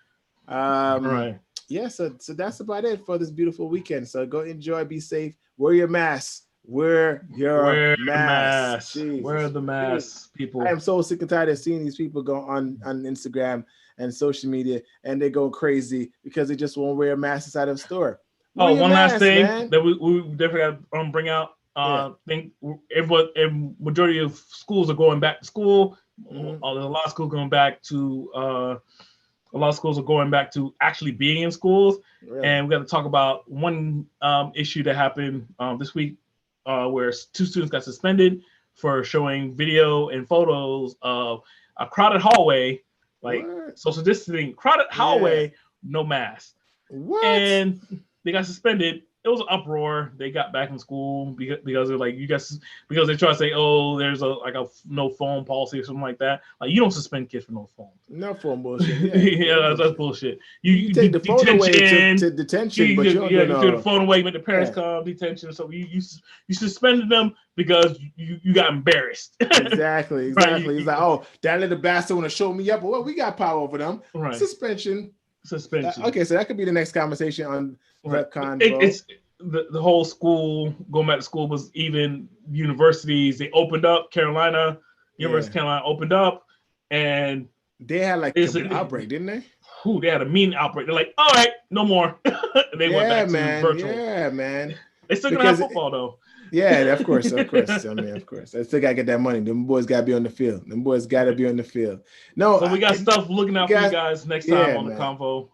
Right. Yeah, so that's about it for this beautiful weekend. So go enjoy, be safe, wear your mask. Wear your mask. Wear the mask, people. I am so sick and tired of seeing these people go on Instagram and social media and they go crazy because they just won't wear a mask inside of a store. One last thing, man, that we definitely got to bring out. I think majority of schools are going back to school. There's a lot of schools going back to a lot of schools are going back to actually being in schools. Really? And we got to talk about one issue that happened this week where 2 students got suspended for showing video and photos of a crowded hallway, like social distancing, crowded hallway, no mask. What? And they got suspended it was an uproar. They got back in school because they're like, you guys, because they try to say, oh, there's a no phone policy or something like that. Like, you don't suspend kids for no phone. No phone bullshit. Yeah, yeah, that's bullshit. You take the phone away to detention, but you don't take the phone away, make the parents come, detention. So you suspended them because you got embarrassed. Exactly. Right? He's like, oh, that little bastard want to show me up. Well, we got power over them. Right. Suspension. Okay, so that could be the next conversation on retcon. It's the whole school, going back to school, was even universities. They opened up. University of Carolina opened up, and they had like an outbreak, didn't they? They had a mean outbreak. They're like, all right, no more. They went back to virtual. Yeah, man. They still gonna have football though. Yeah, of course. I mean, of course. I still gotta get that money. Them boys gotta be on the field. No, so we got stuff looking out for you guys next time on the convo.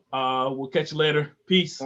We'll catch you later. Peace.